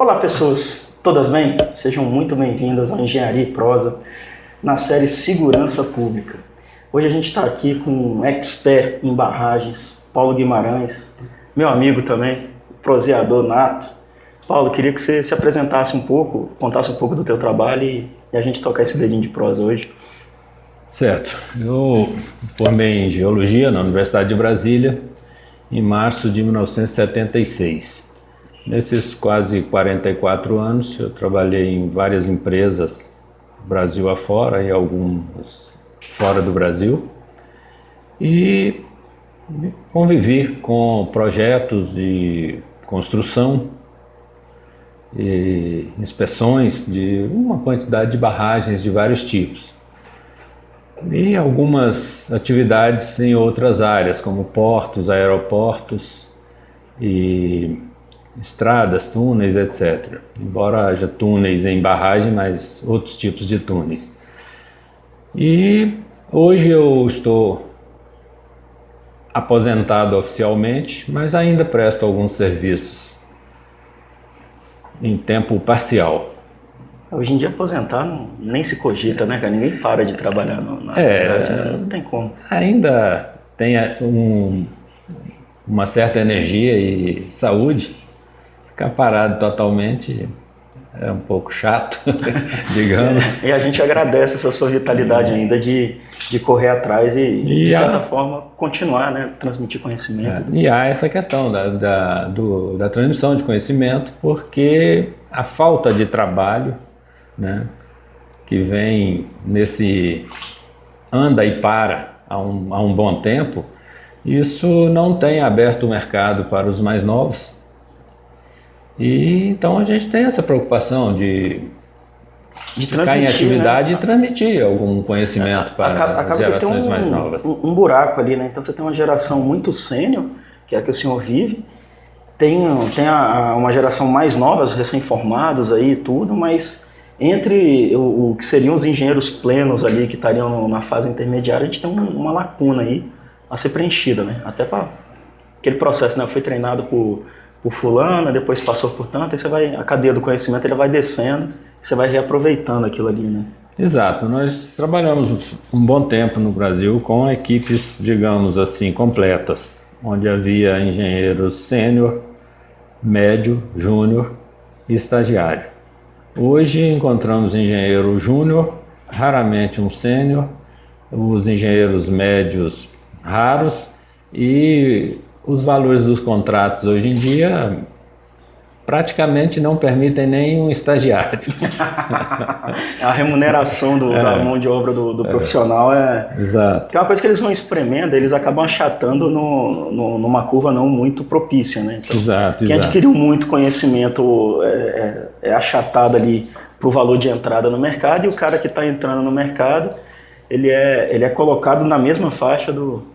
Olá, pessoas, todas bem? Sejam muito bem-vindas ao Engenharia e Prosa, na série Segurança Pública. Hoje a gente está aqui com um expert em barragens, Paulo Guimarães, meu amigo também, proseador nato. Paulo, queria que você se apresentasse um pouco, contasse um pouco do teu trabalho e a gente tocar esse dedinho de prosa hoje. Certo, eu formei em Geologia na Universidade de Brasília em março de 1976. Nesses quase 44 anos, eu trabalhei em várias empresas, Brasil afora e algumas fora do Brasil, e convivi com projetos de construção e inspeções de uma quantidade de barragens de vários tipos. E algumas atividades em outras áreas, como portos, aeroportos e estradas, túneis, etc. Embora haja túneis em barragem, mas outros tipos de túneis. E hoje eu estou aposentado oficialmente, mas ainda presto alguns serviços em tempo parcial. Hoje em dia aposentar nem se cogita, né, cara? Ninguém para de trabalhar na verdade, né? Não tem como. Ainda tem uma certa energia e saúde. Ficar parado totalmente é um pouco chato, digamos. E a gente agradece essa sua vitalidade ainda de correr atrás e de certa forma, continuar, né? Transmitir conhecimento. E há essa questão da transmissão de conhecimento, porque a falta de trabalho, né, que vem nesse anda e para há um bom tempo, isso não tem aberto o mercado para os mais novos. E então a gente tem essa preocupação de ficar em atividade, né? E transmitir algum conhecimento para as gerações mais novas. Um buraco ali, né? Então você tem uma geração muito sênior, que é a que o senhor vive, tem uma geração mais nova, os recém-formados aí e tudo, mas entre o que seriam os engenheiros plenos ali, que estariam na fase intermediária, a gente tem uma lacuna aí a ser preenchida, né? Até para aquele processo, né? Foi treinado por fulano, depois passou por tanto, aí a cadeia do conhecimento ele vai descendo, você vai reaproveitando aquilo ali, né? Exato, nós trabalhamos um bom tempo no Brasil com equipes, digamos assim, completas, onde havia engenheiros sênior, médio, júnior e estagiário. Hoje encontramos engenheiro júnior, raramente um sênior, os engenheiros médios raros e os valores dos contratos hoje em dia praticamente não permitem nem um estagiário. A remuneração da mão de obra do profissional Exato. Que é uma coisa que eles vão espremendo, eles acabam achatando numa curva não muito propícia, né? Então, exato. Quem adquiriu muito conhecimento é achatado ali para o valor de entrada no mercado, e o cara que está entrando no mercado, ele é colocado na mesma faixa do...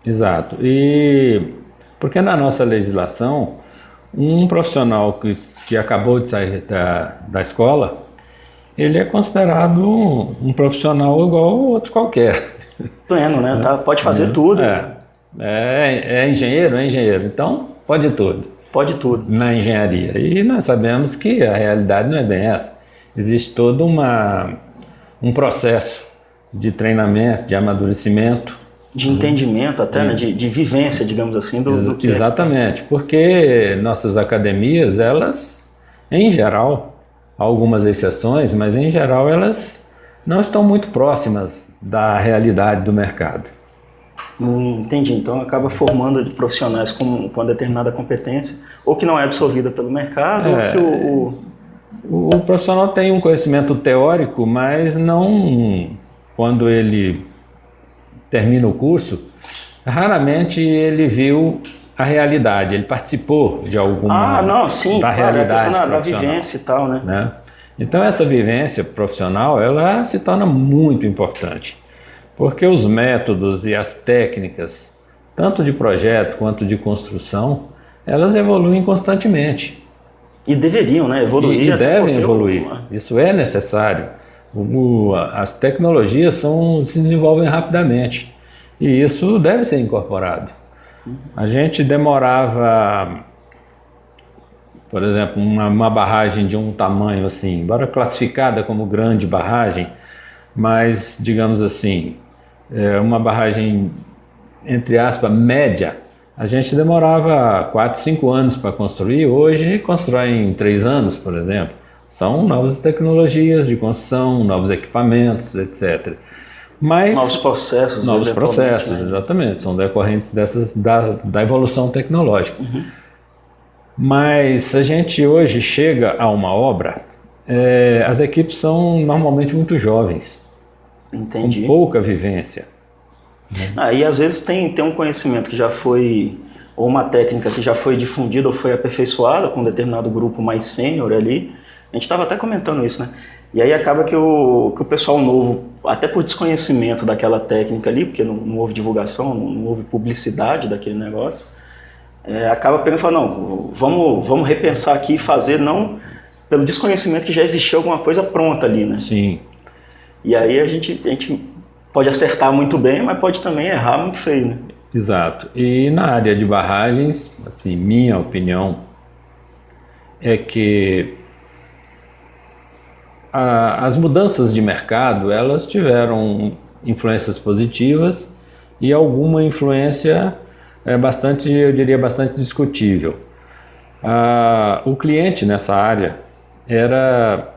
Exato. E porque na nossa legislação, um profissional que acabou de sair da escola, ele é considerado um profissional igual ao outro qualquer. Pleno, né? Pode fazer tudo. É engenheiro? É engenheiro. Então, pode tudo. Pode tudo. Na engenharia. E nós sabemos que a realidade não é bem essa. Existe todo um processo de treinamento, de amadurecimento, de entendimento até, né? de vivência, digamos assim, do que exatamente, porque nossas academias, elas, em geral, algumas exceções, mas em geral elas não estão muito próximas da realidade do mercado. Entendi, então acaba formando de profissionais com uma determinada competência, ou que não é absorvida pelo mercado, ou que o profissional tem um conhecimento teórico, mas não, quando ele termina o curso, raramente ele viu a realidade, ele participou de alguma da realidade da vivência e tal, né? Então essa vivência profissional, ela se torna muito importante, porque os métodos e as técnicas, tanto de projeto quanto de construção, elas evoluem constantemente. E deveriam, né? Evoluir. E devem evoluir, isso é necessário. As tecnologias se desenvolvem rapidamente e isso deve ser incorporado. A gente demorava Por exemplo, uma barragem de um tamanho assim, embora classificada como grande barragem, mas, digamos assim, uma barragem, entre aspas, média, a gente demorava 4, 5 anos para construir, hoje constrói em 3 anos, por exemplo. São novas tecnologias de construção, novos equipamentos, etc. Mas, novos processos, né? Exatamente, são decorrentes da evolução tecnológica. Mas a gente hoje chega a uma obra, as equipes são normalmente muito jovens, Entendi. com pouca vivência. E às vezes tem um conhecimento que já foi, ou uma técnica que já foi difundida ou foi aperfeiçoada com um determinado grupo mais sênior ali. A gente estava até comentando isso, né? E aí acaba que o pessoal novo, até por desconhecimento daquela técnica ali, porque não houve divulgação, não houve publicidade daquele negócio, acaba pegando e falando, não, vamos repensar aqui e fazer, não pelo desconhecimento que já existia alguma coisa pronta ali, né? Sim. E aí a gente pode acertar muito bem, mas pode também errar muito feio, né? Exato. E na área de barragens, assim, minha opinião é que as mudanças de mercado, elas tiveram influências positivas e alguma influência bastante, eu diria, bastante discutível. O cliente nessa área era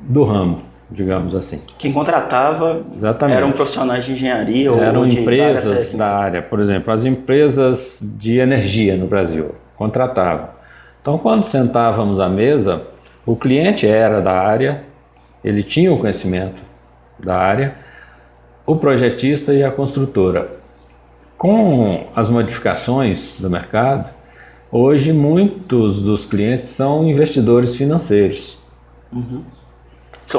do ramo, digamos assim. Quem contratava eram profissionais de engenharia eram ou de empresas da área, por exemplo, as empresas de energia no Brasil contratavam. Então, quando sentávamos à mesa, o cliente era da área, ele tinha o conhecimento da área, o projetista e a construtora. Com as modificações do mercado, hoje muitos dos clientes são investidores financeiros.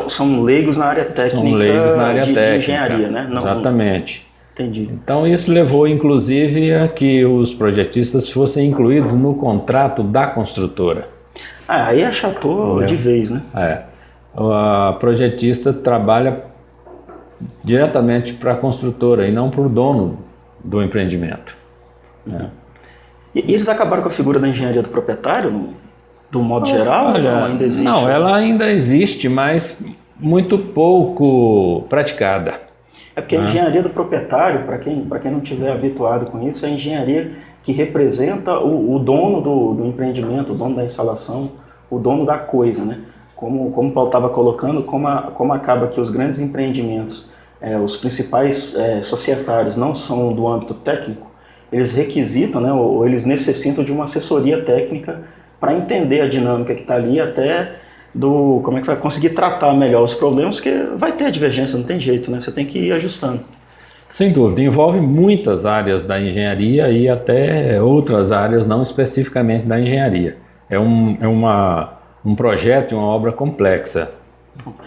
São leigos na área técnica, são leigos na área técnica, de engenharia, né? Exatamente. Entendi. Então isso levou inclusive a que os projetistas fossem incluídos no contrato da construtora. Aí achatou de vez, né? A projetista trabalha diretamente para a construtora e não para o dono do empreendimento. E eles acabaram com a figura da engenharia do proprietário, do modo geral? Olha, ou ainda existe? Não, ela ainda existe, mas muito pouco praticada. É porque a engenharia do proprietário, para quem não estiver habituado com isso, é a engenharia que representa o dono do empreendimento, o dono da instalação, o dono da coisa, né? Como o Paulo estava colocando, como acaba que os grandes empreendimentos, os principais societários não são do âmbito técnico, eles requisitam, né, ou eles necessitam de uma assessoria técnica para entender a dinâmica que está ali, até como é que vai conseguir tratar melhor os problemas, porque vai ter divergência, não tem jeito, né? Você tem que ir ajustando. Sem dúvida, envolve muitas áreas da engenharia e até outras áreas não especificamente da engenharia. É um projeto e uma obra complexa.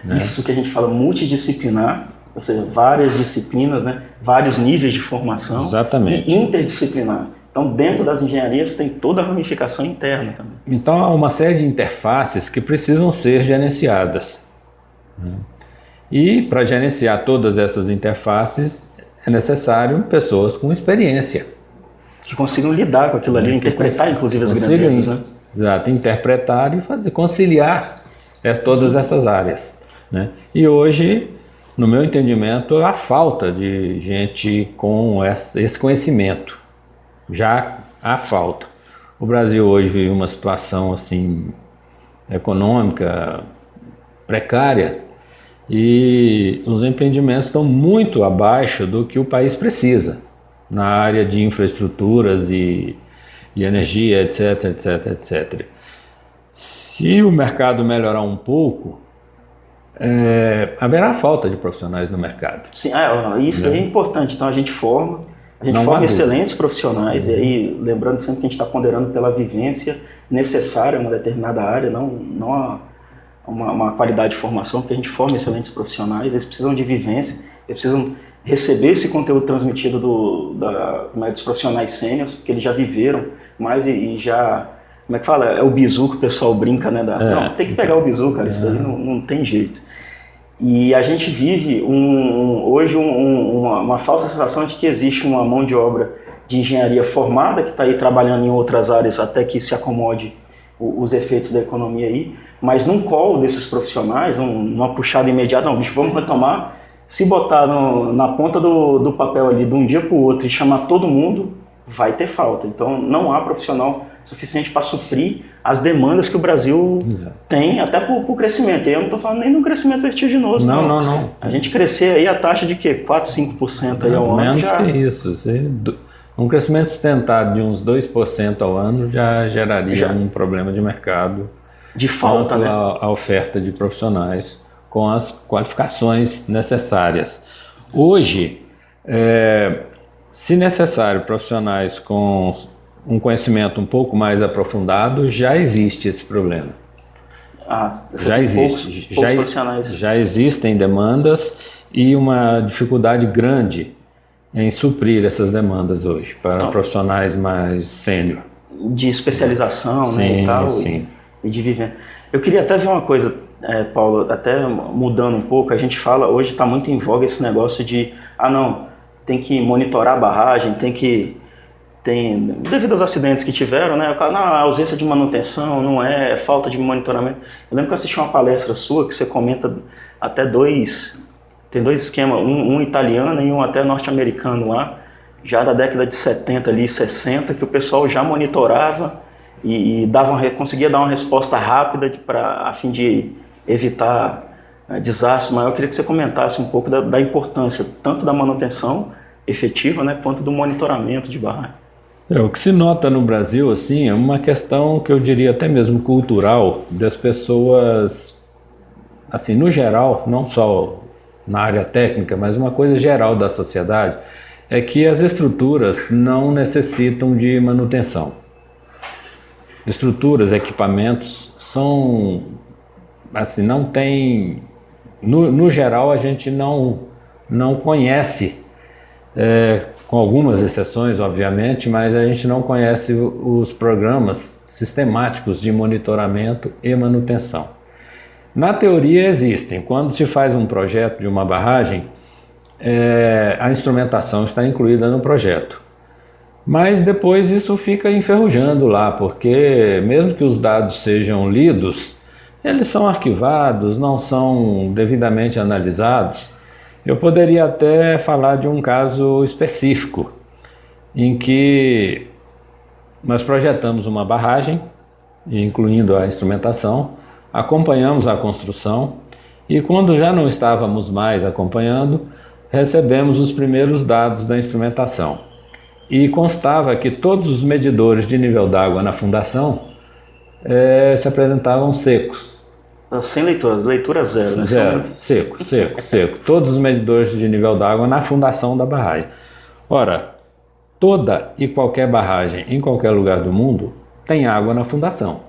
Né? Isso que a gente fala multidisciplinar, ou seja, várias disciplinas, né? Vários níveis de formação. Exatamente. E interdisciplinar. Então, dentro das engenharias tem toda a ramificação interna também. Então, há uma série de interfaces que precisam ser gerenciadas. E, para gerenciar todas essas interfaces, é necessário pessoas com experiência. Que consigam lidar com aquilo ali, interpretar, inclusive, as grandezas, né? Exato, interpretar e conciliar todas essas áreas. Né? E hoje, no meu entendimento, há falta de gente com esse conhecimento. Já há falta. O Brasil hoje vive uma situação assim, econômica precária e os empreendimentos estão muito abaixo do que o país precisa na área de infraestruturas e energia, etc, etc, etc. Se o mercado melhorar um pouco, haverá falta de profissionais no mercado. Sim, isso é importante. Então a gente forma excelentes profissionais, e aí lembrando sempre que a gente está ponderando pela vivência necessária em uma determinada área, não uma qualidade de formação, porque a gente forma excelentes profissionais, eles precisam de vivência, eles precisam receber esse conteúdo transmitido dos profissionais sêniores, que eles já viveram mais e já, como é que fala? É o bizu que o pessoal brinca, né? Não, tem que pegar o bizu, cara, isso daí não tem jeito. E a gente vive hoje uma falsa sensação de que existe uma mão de obra de engenharia formada que está aí trabalhando em outras áreas até que se acomode os efeitos da economia aí, mas num call desses profissionais, numa puxada imediata, não, bicho, vamos retomar, se botar na ponta do papel ali de um dia para o outro e chamar todo mundo, vai ter falta. Então não há profissional suficiente para suprir as demandas que o Brasil tem, até por crescimento. E eu não estou falando nem de um crescimento vertiginoso. Não. A gente crescer aí a taxa de quê? 4, 5% aí ao ano. Menos já... que isso. Um crescimento sustentado de uns 2% ao ano já geraria um problema de mercado. De falta, né? A oferta de profissionais com as qualificações necessárias. Hoje, se necessário, profissionais com um conhecimento um pouco mais aprofundado, já existe esse problema. Já existe. Poucos profissionais. Já existem demandas e uma dificuldade grande em suprir essas demandas hoje para profissionais mais sênior. De especialização, sim, né, e tal, sim. E de vivência. Eu queria até ver uma coisa, Paulo, até mudando um pouco, a gente fala, hoje está muito em voga esse negócio de, tem que monitorar a barragem, devido aos acidentes que tiveram, né, a ausência de manutenção, não é falta de monitoramento. Eu lembro que eu assisti uma palestra sua que você comenta até tem dois esquemas, um italiano e um até norte-americano lá, já da década de 70 ali, 60, que o pessoal já monitorava e conseguia dar uma resposta rápida a fim de evitar desastre maior. Eu queria que você comentasse um pouco da importância tanto da manutenção efetiva, né, quanto do monitoramento de barragem. O que se nota no Brasil assim, é uma questão que eu diria até mesmo cultural, das pessoas, assim, no geral, não só na área técnica, mas uma coisa geral da sociedade, é que as estruturas não necessitam de manutenção. Estruturas, equipamentos são, assim, não tem, no geral a gente não conhece, com algumas exceções obviamente, mas a gente não conhece os programas sistemáticos de monitoramento e manutenção. Na teoria existem, quando se faz um projeto de uma barragem, a instrumentação está incluída no projeto. Mas depois isso fica enferrujando lá, porque mesmo que os dados sejam lidos, eles são arquivados, não são devidamente analisados. Eu poderia até falar de um caso específico, em que nós projetamos uma barragem, incluindo a instrumentação, acompanhamos a construção e quando já não estávamos mais acompanhando, recebemos os primeiros dados da instrumentação. E constava que todos os medidores de nível d'água na fundação se apresentavam secos. Sem leituras, leitura zero, né? Zero, seco. Todos os medidores de nível d'água na fundação da barragem. Ora, toda e qualquer barragem em qualquer lugar do mundo tem água na fundação.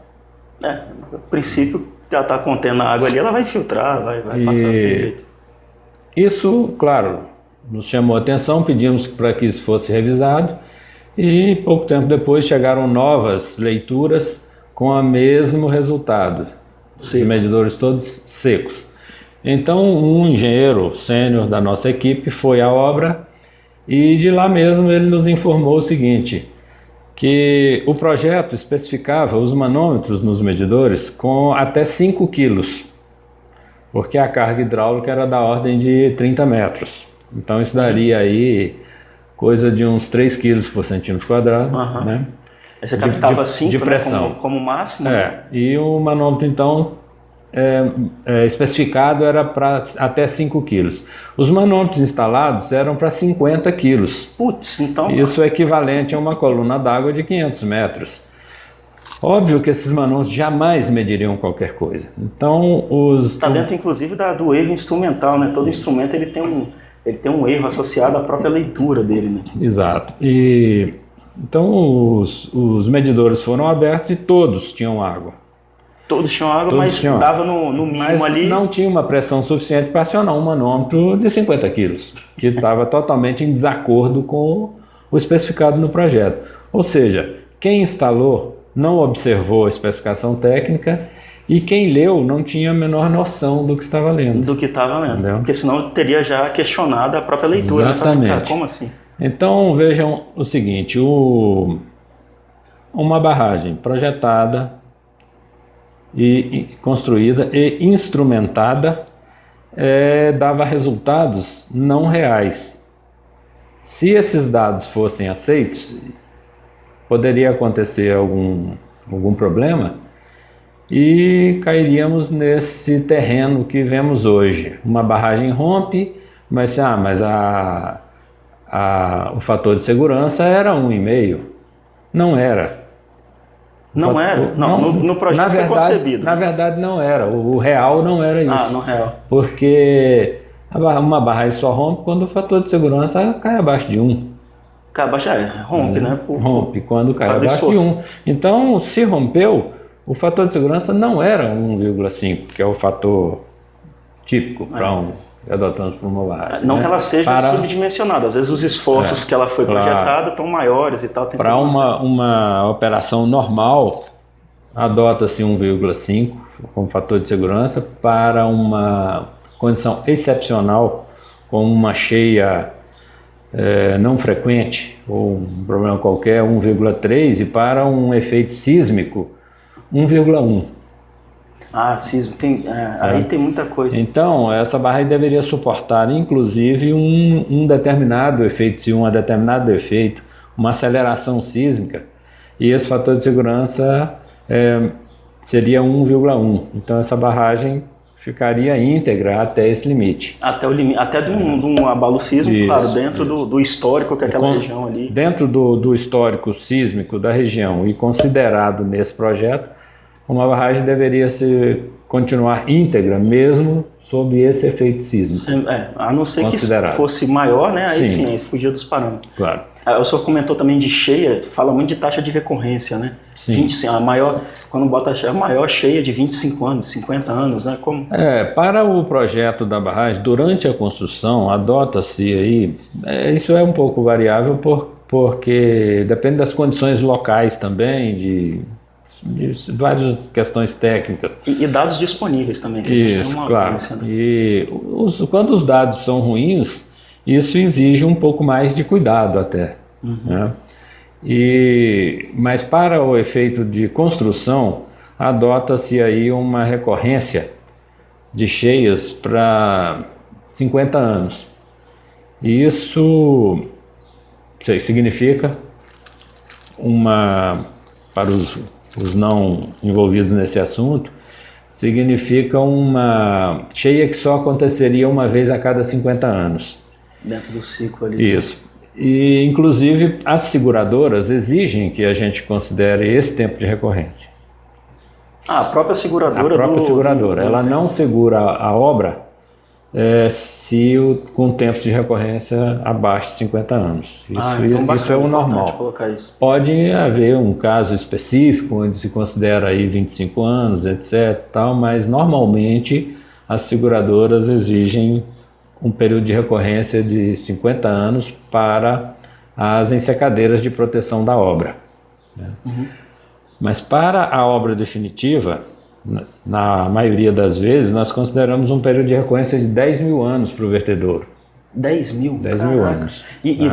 No princípio, ela está contendo a água ali, ela vai filtrar, vai passar do jeito. Isso, claro, nos chamou a atenção, pedimos para que isso fosse revisado e pouco tempo depois chegaram novas leituras com o mesmo resultado. Os medidores todos secos. Então um engenheiro sênior da nossa equipe foi à obra e de lá mesmo ele nos informou o seguinte, que o projeto especificava os manômetros nos medidores com até 5 quilos, porque a carga hidráulica era da ordem de 30 metros. Então isso daria aí coisa de uns 3 quilos por centímetro quadrado, né? Aí você captava 5 de pressão, né, como máximo? E o manômetro então especificado era para até 5 quilos. Os manômetros instalados eram para 50 quilos. Putz, então... Isso é equivalente a uma coluna d'água de 500 metros. Óbvio que esses manômetros jamais mediriam qualquer coisa. Então, está dentro, inclusive, do erro instrumental, né? Todo instrumento ele tem um erro associado à própria leitura dele, né? Exato. Então, os medidores foram abertos e todos tinham água. Todos tinham água, mas dava no mínimo mas ali... não tinha uma pressão suficiente para acionar um manômetro de 50 quilos, que estava totalmente em desacordo com o especificado no projeto. Ou seja, quem instalou não observou a especificação técnica e quem leu não tinha a menor noção do que estava lendo. Entendeu? Porque senão teria já questionado a própria leitura. Exatamente. Né? Como assim? Então vejam o seguinte, uma barragem projetada, e construída e instrumentada, dava resultados não reais. Se esses dados fossem aceitos, poderia acontecer algum problema e cairíamos nesse terreno que vemos hoje. Uma barragem rompe, mas o fator de segurança era 1,5. Não era. Não era? Não, no projeto foi concebido. Na verdade não era. O real não era isso. Ah, no real. Porque uma barragem só rompe quando o fator de segurança cai abaixo de 1. Cai abaixo, rompe, né? Rompe quando cai abaixo de 1. Então, se rompeu, o fator de segurança não era 1,5, que é o fator típico para adotamos para uma barragem. Não que ela seja subdimensionada. Às vezes os esforços que ela foi projetada estão maiores e tal. Para uma operação normal, adota-se 1,5 como fator de segurança. Para uma condição excepcional, como uma cheia não frequente ou um problema qualquer, 1,3, e para um efeito sísmico, 1,1. Sísmico, aí tem muita coisa. Então, essa barragem deveria suportar, inclusive, um determinado efeito, se um determinado efeito, uma aceleração sísmica, e esse fator de segurança seria 1,1. Então, essa barragem ficaria íntegra até esse limite. Até o limite, até de um abalo sísmico, claro, dentro do histórico que é aquela região ali. Dentro do histórico sísmico da região e considerado nesse projeto, uma barragem deveria continuar íntegra, mesmo sob esse efeito sísmico. A não ser que fosse maior, né? Aí sim, fugia dos parâmetros. Claro. O senhor comentou também de cheia, fala muito de taxa de recorrência, né? Sim. Quando bota a maior cheia de 25 anos, 50 anos, né? Como? Para o projeto da barragem, durante a construção, adota-se aí, isso é um pouco variável porque depende das condições locais também, de várias questões técnicas. E dados disponíveis também. Que isso, a gente tem claro. Né? E quando os dados são ruins, isso exige um pouco mais de cuidado até. Né? Mas para o efeito de construção, adota-se aí uma recorrência de cheias para 50 anos. E isso significa para os não envolvidos nesse assunto, significa uma cheia que só aconteceria uma vez a cada 50 anos. Dentro do ciclo ali. Isso. E, inclusive, as seguradoras exigem que a gente considere esse tempo de recorrência. A própria seguradora? A própria seguradora. Ela não segura a obra com tempos de recorrência abaixo de 50 anos. Isso é o normal. Pode haver um caso específico onde se considera aí 25 anos, etc. Mas normalmente as seguradoras exigem um período de recorrência de 50 anos para as ensacadeiras de proteção da obra. Né? Mas para a obra definitiva, na maioria das vezes, nós consideramos um período de recorrência de 10 mil anos para o vertedouro. 10 mil? 10 mil anos.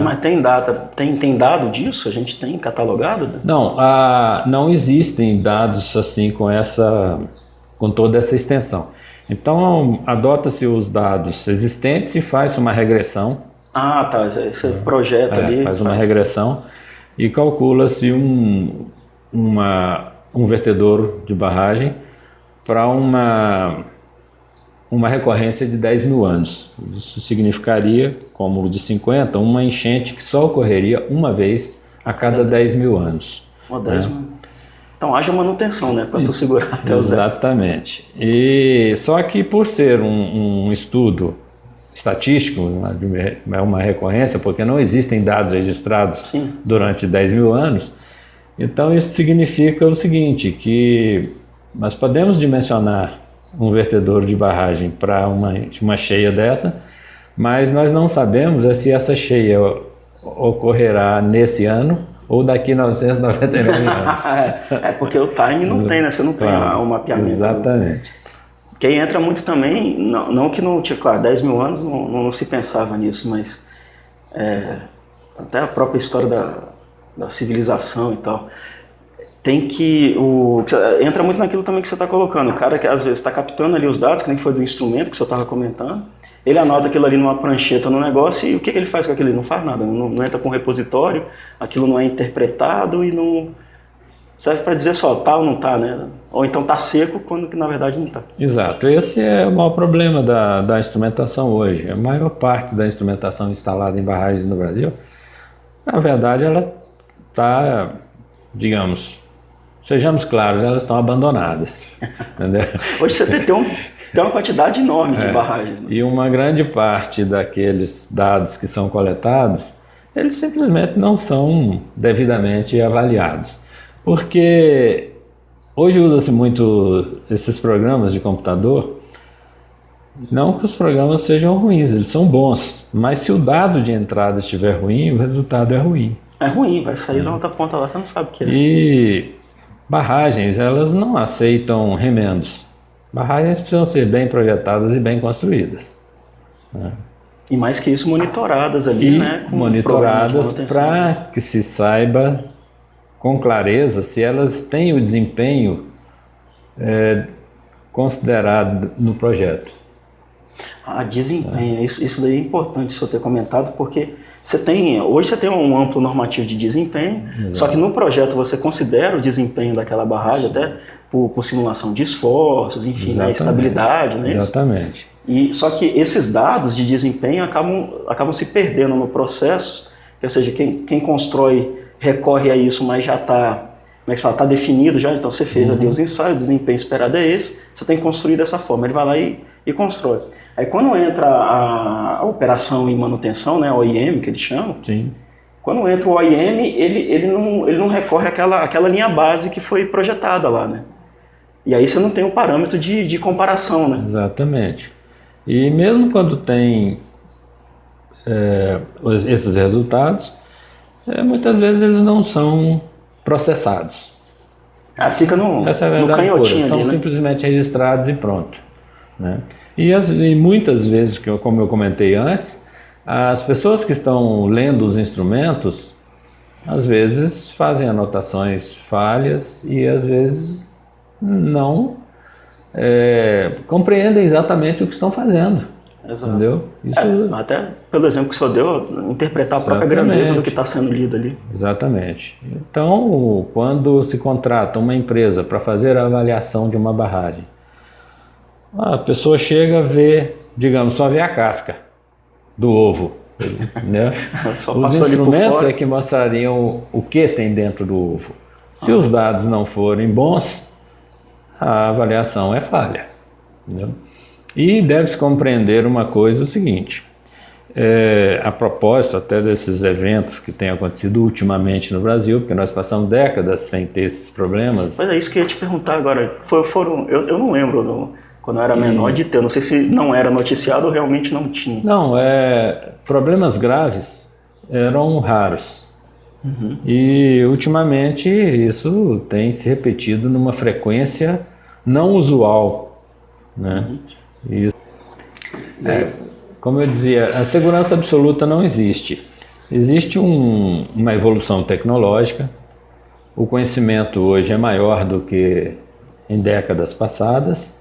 Mas tem data, tem dado disso? A gente tem catalogado? Não existem dados assim com toda essa extensão. Então, adota-se os dados existentes e faz uma regressão. Esse projeto ali. Faz uma regressão e calcula-se um vertedouro de barragem para uma recorrência de 10 mil anos. Isso significaria, como o de 50, uma enchente que só ocorreria uma vez a cada 10 mil anos. 10 mil. Então haja manutenção, né? Para tu segurar até os 10. Exatamente. E só que por ser um estudo estatístico, uma recorrência, porque não existem dados registrados durante 10 mil anos, então isso significa o seguinte, que nós podemos dimensionar um vertedouro de barragem para uma cheia dessa, mas nós não sabemos se essa cheia ocorrerá nesse ano ou daqui 999 anos. Porque o time não tem, né? Você não tem o mapeamento. Exatamente. Que aí entra muito também, não que não tinha, claro, 10 mil anos não se pensava nisso, mas até a própria história da civilização e tal. tem que... entra muito naquilo também que você está colocando. O cara que às vezes está captando ali os dados, que nem foi do instrumento que você estava comentando, ele anota aquilo ali numa prancheta no negócio e o que ele faz com aquilo? Ele não faz nada, não entra com o repositório, aquilo não é interpretado e não... Serve para dizer só, tá ou não tá, né? Ou então tá seco, quando que na verdade não tá. Exato. Esse é o maior problema da instrumentação hoje. A maior parte da instrumentação instalada em barragens no Brasil, na verdade, ela está, digamos, sejamos claros, elas estão abandonadas. Entendeu? Hoje você tem uma quantidade enorme de barragens. Né? E uma grande parte daqueles dados que são coletados, eles simplesmente não são devidamente avaliados. Porque hoje usa-se muito esses programas de computador, não que os programas sejam ruins, eles são bons, mas se o dado de entrada estiver ruim, o resultado é ruim. É ruim, vai sair da outra ponta lá, você não sabe o que é. E barragens, elas não aceitam remendos. Barragens precisam ser bem projetadas e bem construídas. Né? E mais que isso, monitoradas ali, né? Com monitoradas para que se saiba com clareza se elas têm o desempenho considerado no projeto. Desempenho, isso daí é importante você ter comentado, porque hoje você tem um amplo normativo de desempenho, exato. Só que no projeto você considera o desempenho daquela barragem, até por simulação de esforços, enfim, né, estabilidade, né? Exatamente. Só que esses dados de desempenho acabam se perdendo no processo, ou seja, quem constrói recorre a isso, mas já está, como é que se fala, está definido já, então você fez ali os ensaios, o desempenho esperado é esse, você tem que construir dessa forma, ele vai lá e constrói. Aí quando entra a operação e manutenção, né, OIM que eles chamam, sim. Quando entra o OIM, ele não recorre àquela linha base que foi projetada lá, né? E aí você não tem um parâmetro de comparação, né? Exatamente. E mesmo quando tem esses resultados, muitas vezes eles não são processados. Fica no canhotinho são ali, né? simplesmente registrados e pronto. Né? E muitas vezes, como eu comentei antes, as pessoas que estão lendo os instrumentos, às vezes fazem anotações falhas e às vezes não compreendem exatamente o que estão fazendo. Exato. Entendeu? Isso... até pelo exemplo que o senhor deu, interpretar a própria grandeza do que está sendo lido ali. Exatamente. Então, quando se contrata uma empresa para fazer a avaliação de uma barragem, a pessoa chega a ver, digamos, só vê a casca do ovo. Né? Os instrumentos é que mostrariam o que tem dentro do ovo. Se os dados não forem bons, a avaliação é falha. Entendeu? E deve-se compreender uma coisa, o seguinte, a propósito até desses eventos que têm acontecido ultimamente no Brasil, porque nós passamos décadas sem ter esses problemas. Mas é isso que eu ia te perguntar agora, eu não lembro quando eu era menor de ter, eu não sei se não era noticiado ou realmente não tinha. Não, problemas graves eram raros. Uhum. E ultimamente isso tem se repetido numa frequência não usual, né? Uhum. Isso. Como eu dizia, a segurança absoluta não existe. Existe uma evolução tecnológica, o conhecimento hoje é maior do que em décadas passadas,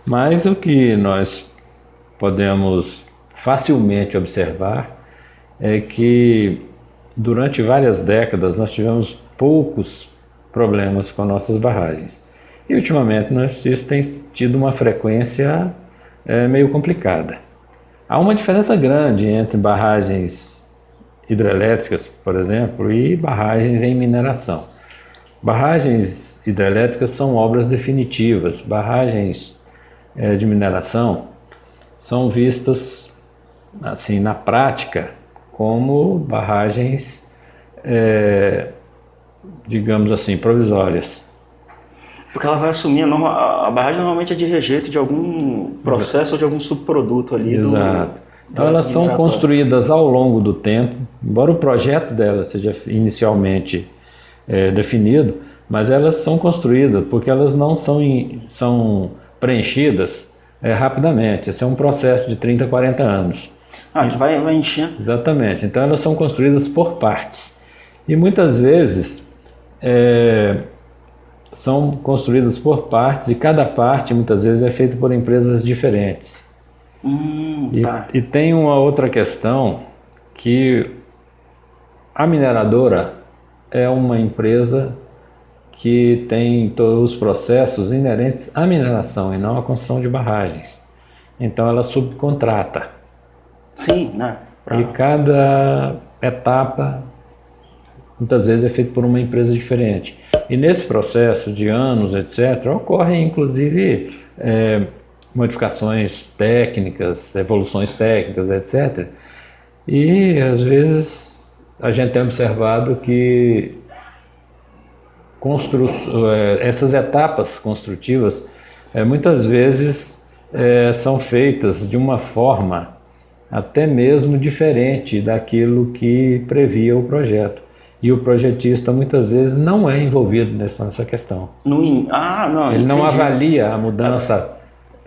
mas o que nós podemos facilmente observar é que durante várias décadas nós tivemos poucos problemas com nossas barragens. E ultimamente isso tem tido uma frequência meio complicada. Há uma diferença grande entre barragens hidrelétricas, por exemplo, e barragens em mineração. Barragens hidrelétricas são obras definitivas. Barragens de mineração são vistas, assim, na prática, como barragens, digamos assim, provisórias. Porque ela vai assumir, a barragem normalmente é de rejeito de algum processo ou de algum subproduto ali. Exato. Então elas são construídas ao longo do tempo, embora o projeto dela seja inicialmente definido, mas elas são construídas porque elas não são preenchidas rapidamente. Esse é um processo de 30, 40 anos. Que vai enchendo. Exatamente. Então elas são construídas por partes. E muitas vezes são construídas por partes e cada parte muitas vezes é feita por empresas diferentes. Tá. E tem uma outra questão que a mineradora é uma empresa que tem todos os processos inerentes à mineração e não à construção de barragens. Então ela subcontrata. Sim, né? E cada etapa muitas vezes é feita por uma empresa diferente. E nesse processo de anos, etc., ocorrem inclusive modificações técnicas, evoluções técnicas, etc. E às vezes a gente tem observado que essas etapas construtivas muitas vezes são feitas de uma forma até mesmo diferente daquilo que previa o projeto. E o projetista muitas vezes não é envolvido nessa questão. Não, Ele não entendi. avalia a mudança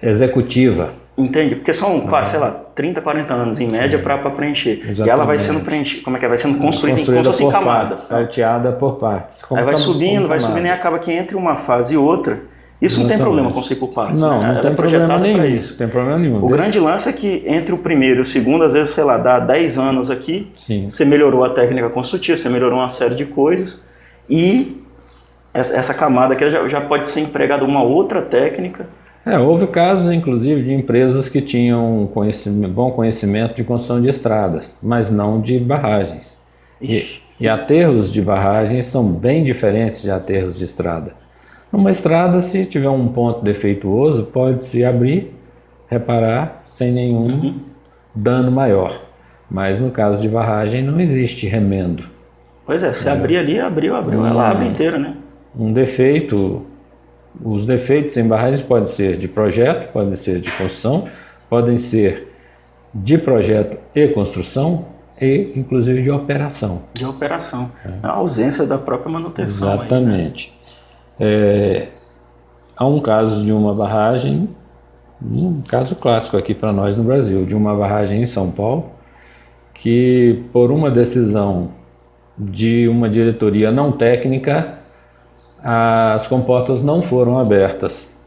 executiva. Entendi, porque são, sei lá, 30, 40 anos em média para preencher. Exatamente. E ela vai sendo preenchida, como é que é? Vai sendo construída como se fosse em camadas. Salteada por partes. Aí vai subindo e acaba que entre uma fase e outra. Isso não tem problema construir por partes. Não, né? não tem problema nenhum. Isso. Tem problema nenhum. O grande lance é que entre o primeiro e o segundo, às vezes, sei lá, dá 10 anos aqui, Sim. Você melhorou a técnica construtiva, você melhorou uma série de coisas e essa camada aqui já pode ser empregada uma outra técnica. Houve casos, inclusive, de empresas que tinham bom conhecimento de construção de estradas, mas não de barragens. E aterros de barragens são bem diferentes de aterros de estrada. Numa estrada, se tiver um ponto defeituoso, pode-se abrir, reparar, sem nenhum dano maior. Mas no caso de barragem não existe remendo. Pois é, se abrir ali, abriu. Ela abre inteira, né? Os defeitos em barragens podem ser de projeto, podem ser de construção, podem ser de projeto e construção e inclusive de operação. De operação. A ausência da própria manutenção. Exatamente. Aí, né? Há um caso de uma barragem, um caso clássico aqui para nós no Brasil, de uma barragem em São Paulo, que por uma decisão de uma diretoria não técnica, as comportas não foram abertas.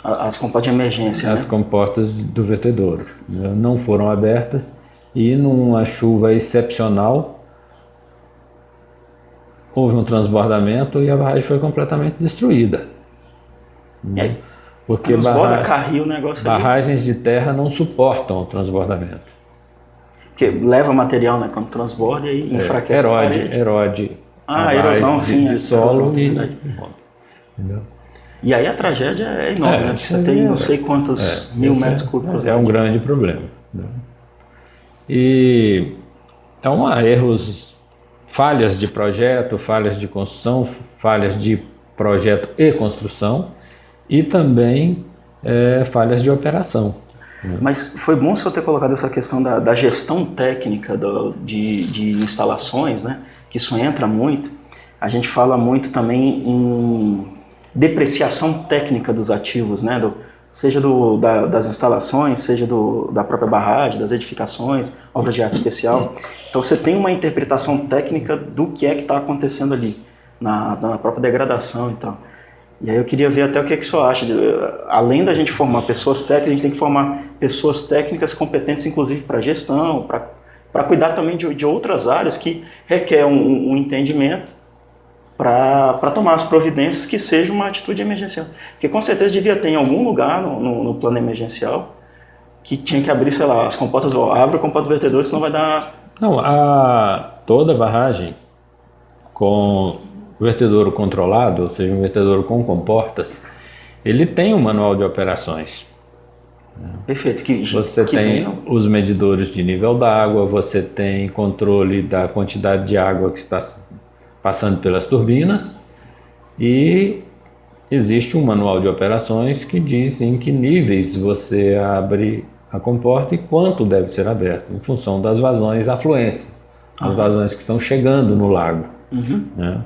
As comportas de emergência, As comportas do vertedouro não foram abertas e numa chuva excepcional houve um transbordamento e a barragem foi completamente destruída. Porque barragens de terra não suportam o transbordamento. Porque leva material, né, quando transborda e enfraquece erode a erosão, de solo entendeu? E aí a tragédia é enorme, né? Você tem não sei quantos mil metros cúbicos. É um grande problema. Né? E então há erros, falhas de projeto, falhas de construção, falhas de projeto e construção e também falhas de operação. Mas foi bom você ter colocado essa questão da gestão técnica de instalações, né? Que isso entra muito. A gente fala muito também em depreciação técnica dos ativos, né? Seja das instalações, seja da própria barragem, das edificações, obras de arte especial. Então você tem uma interpretação técnica do que é que está acontecendo ali, na própria degradação e tal. E aí eu queria ver até o que o senhor acha. Além da gente formar pessoas técnicas, a gente tem que formar pessoas técnicas competentes, inclusive para gestão, para cuidar também de outras áreas que requer um entendimento para tomar as providências que seja uma atitude emergencial. Porque com certeza devia ter em algum lugar no plano emergencial que tinha que abrir, sei lá, as comportas, abre a comporta do vertedor, senão vai dar... Não, toda barragem com vertedouro controlado, ou seja, um vertedouro com comportas, ele tem um manual de operações. Perfeito. Você tem os medidores de nível d'água, você tem controle da quantidade de água que está passando pelas turbinas e existe um manual de operações que diz em que níveis você abre a comporta e quanto deve ser aberto, em função das vazões afluentes, as vazões que estão chegando no lago. Né?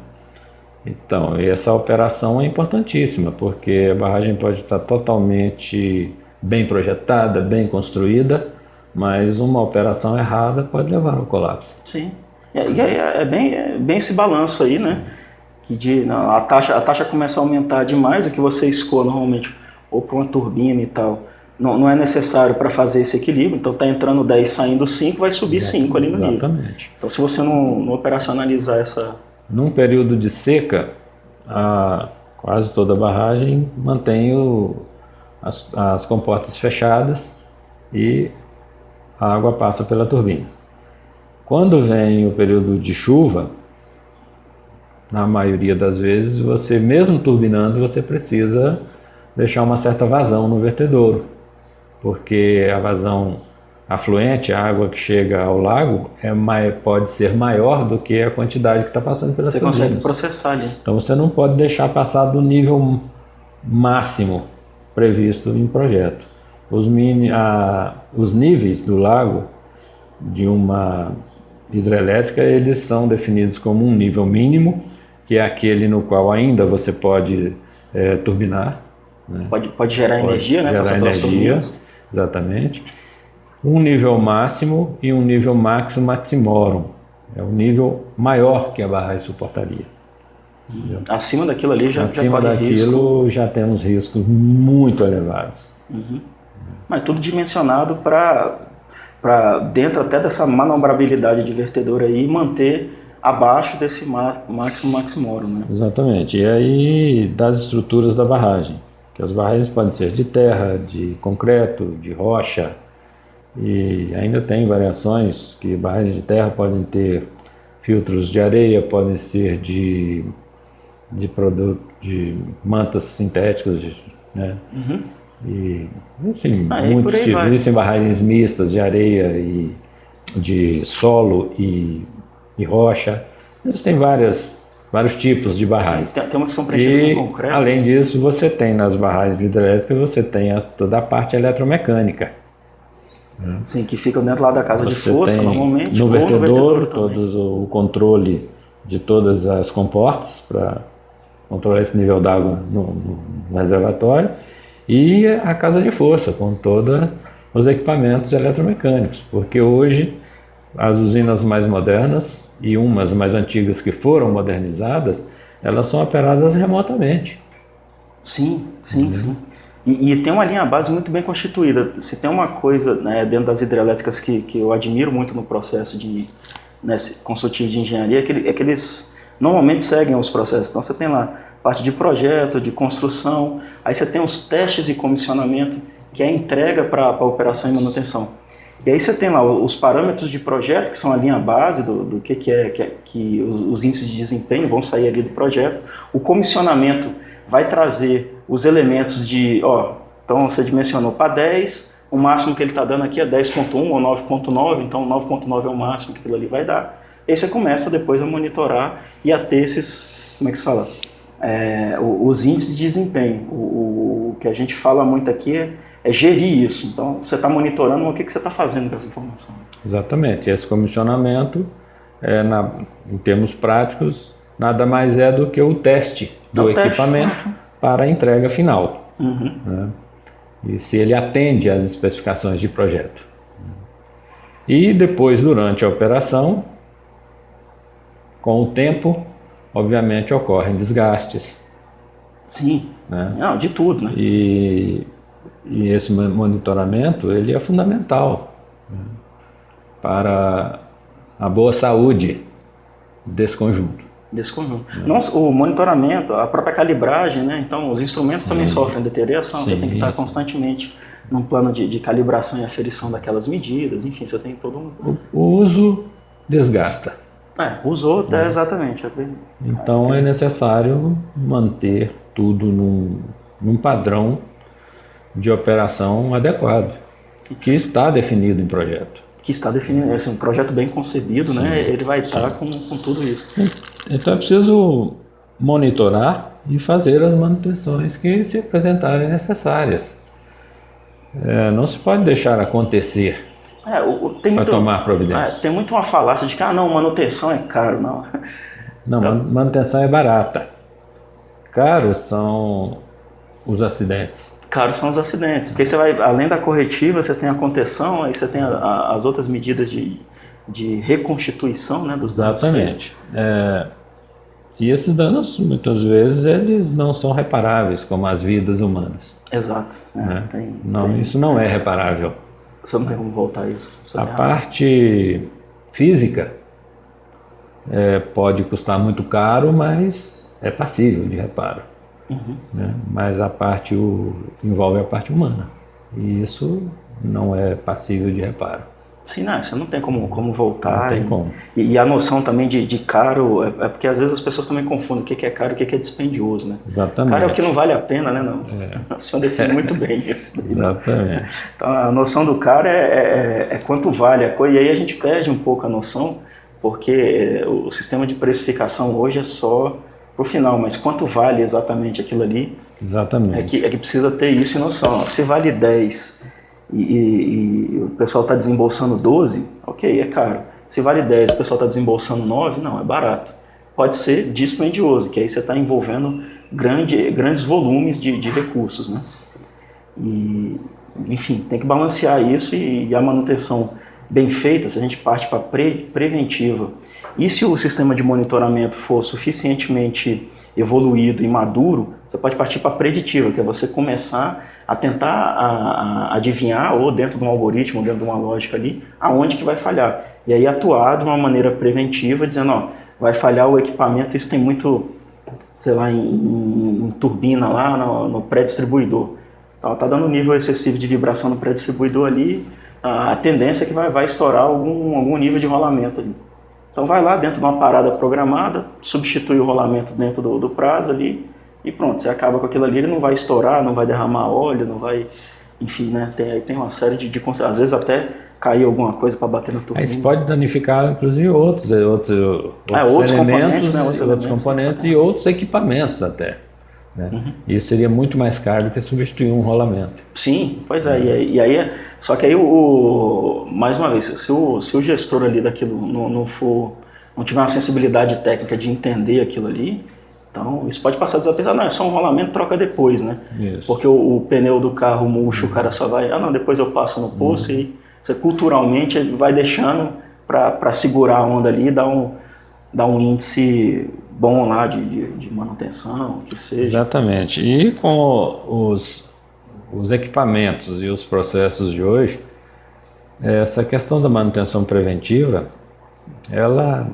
Então, essa operação é importantíssima, porque a barragem pode estar totalmente bem projetada, bem construída, mas uma operação errada pode levar ao colapso. Sim. E é bem esse balanço aí, né? não, a taxa começa a aumentar demais, o que você escoa normalmente, ou para uma turbina e tal, não é necessário para fazer esse equilíbrio, então está entrando 10, saindo 5, vai subir 5 ali no nível. Exatamente. Então se você não operacionalizar essa... Num período de seca, quase toda a barragem mantém as comportas fechadas e a água passa pela turbina. Quando vem o período de chuva, na maioria das vezes, você mesmo turbinando, você precisa deixar uma certa vazão no vertedouro, porque a vazão afluente, a água que chega ao lago, pode ser maior do que a quantidade que está passando pelas turbinas. Você consegue processar ali. Então você não pode deixar passar do nível máximo previsto em projeto. Os níveis do lago de uma hidrelétrica, eles são definidos como um nível mínimo, que é aquele no qual ainda você pode turbinar. Né? Pode gerar energia, né? Gerar energia, exatamente. Um nível máximo e um nível maximorum. É um nível maior que a barragem suportaria. Acima daquilo ali já Acima corre daquilo risco. já temos riscos muito elevados. Mas tudo dimensionado para dentro até dessa manobrabilidade de vertedor aí, manter abaixo desse maximorum, né? Exatamente. E aí das estruturas da barragem, que as barragens podem ser de terra, de concreto, de rocha, e ainda tem variações que barragens de terra podem ter filtros de areia, podem ser de mantas sintéticas, né? E assim, muitos tipos. Existem barragens mistas de areia e de solo e rocha. Existem vários tipos de barragens. Sim, tem uma que são preenchidas com concreto. Além disso, você tem nas barragens hidrelétricas, você tem toda a parte eletromecânica. Sim, que fica dentro lá da casa de força, normalmente. No vertedouro, o controle de todas as comportas para controlar esse nível d'água no reservatório, e a casa de força, com todos os equipamentos eletromecânicos, porque hoje as usinas mais modernas e umas mais antigas que foram modernizadas, elas são operadas remotamente. Sim. E tem uma linha base muito bem constituída. Se tem uma coisa, né, dentro das hidrelétricas que eu admiro muito no processo consultivo de engenharia, é que eles normalmente seguem os processos. Então você tem lá parte de projeto, de construção, aí você tem os testes e comissionamento, que é a entrega para a operação e manutenção. E aí você tem lá os parâmetros de projeto, que são a linha base do que os índices de desempenho vão sair ali do projeto. O comissionamento vai trazer os elementos então você dimensionou para 10, o máximo que ele está dando aqui é 10.1 ou 9.9, então 9.9 é o máximo que aquilo ali vai dar. E aí você começa depois a monitorar e a ter esses, como é que se fala? Os índices de desempenho. O que a gente fala muito aqui é gerir isso. Então você está monitorando o que você está fazendo com essa informação. Exatamente. Esse comissionamento, em termos práticos, nada mais é do que o teste do equipamento para a entrega final. Né? E se ele atende às especificações de projeto. E depois, durante a operação, com o tempo, obviamente ocorrem desgastes. Sim, né? Não, de tudo, né? E esse monitoramento, ele é fundamental, né, para a boa saúde desse conjunto. Não, o monitoramento, a própria calibragem, né? Então os instrumentos também sofrem deterioração, você tem que estar constantemente num plano de calibração e aferição daquelas medidas, enfim, você tem todo um... O uso desgasta. Usou até exatamente. Então é necessário manter tudo num padrão de operação adequado, que está definido em projeto. Que está definido, assim, um projeto bem concebido, né? Ele vai estar com tudo isso. Então é preciso monitorar e fazer as manutenções que se apresentarem necessárias. Não se pode deixar acontecer para tomar providência. Tem muito uma falácia de que manutenção é caro. Não, manutenção é barata. Caros são os acidentes. Caros são os acidentes, porque você vai, além da corretiva, você tem a contenção, aí você tem as outras medidas de reconstituição, né, dos danos. Exatamente. E esses danos, muitas vezes, eles não são reparáveis, como as vidas humanas. Exato. Né? Isso não é reparável. Você não tem como voltar a isso. A parte física pode custar muito caro, mas é passível de reparo. Né? Mas a parte envolve a parte humana. E isso não é passível de reparo. Sim, não, você não tem como voltar. Não tem como. E a noção também de caro, porque às vezes as pessoas também confundem o que é caro e o que é dispendioso, né? Exatamente. Caro é o que não vale a pena, né? Não. O senhor define muito bem isso. Exatamente. Então a noção do caro é quanto vale a coisa, e aí a gente perde um pouco a noção, porque o sistema de precificação hoje é só pro final, mas quanto vale exatamente aquilo ali? Exatamente. É que precisa ter isso em noção. Se vale 10 e o pessoal está desembolsando 12, ok, é caro. Se vale 10 e o pessoal está desembolsando 9, não, é barato. Pode ser dispendioso, que aí você está envolvendo grandes volumes de recursos, né? E, enfim, tem que balancear isso e a manutenção bem feita, se a gente parte para preventiva. E se o sistema de monitoramento for suficientemente evoluído e maduro, você pode partir para preditiva, que é você começar a tentar adivinhar, ou dentro de um algoritmo, dentro de uma lógica ali, aonde que vai falhar. E aí atuar de uma maneira preventiva, dizendo, ó, vai falhar o equipamento, isso tem muito, sei lá, em turbina lá no pré-distribuidor. Então, tá dando nível excessivo de vibração no pré-distribuidor ali, a tendência é que vai estourar algum nível de rolamento ali. Então vai lá dentro de uma parada programada, substitui o rolamento dentro do prazo ali, e pronto, você acaba com aquilo ali, ele não vai estourar, não vai derramar óleo, não vai, enfim, né, tem uma série de às vezes até cair alguma coisa para bater no turbina. Aí isso pode danificar, inclusive, outros elementos, outros componentes e outros equipamentos até. Né? Isso seria muito mais caro do que substituir um rolamento. Sim, pois é, e aí, só que aí, mais uma vez, se o gestor ali daquilo não tiver uma sensibilidade técnica de entender aquilo ali, então isso pode passar desapercebido. Não, é só um rolamento, troca depois, né? Isso. Porque o pneu do carro murcho, o cara só vai, não, depois eu passo no poço, e você culturalmente vai deixando para segurar a onda ali e dar um índice bom lá de manutenção, que seja. Exatamente. E com os equipamentos e os processos de hoje, essa questão da manutenção preventiva, ela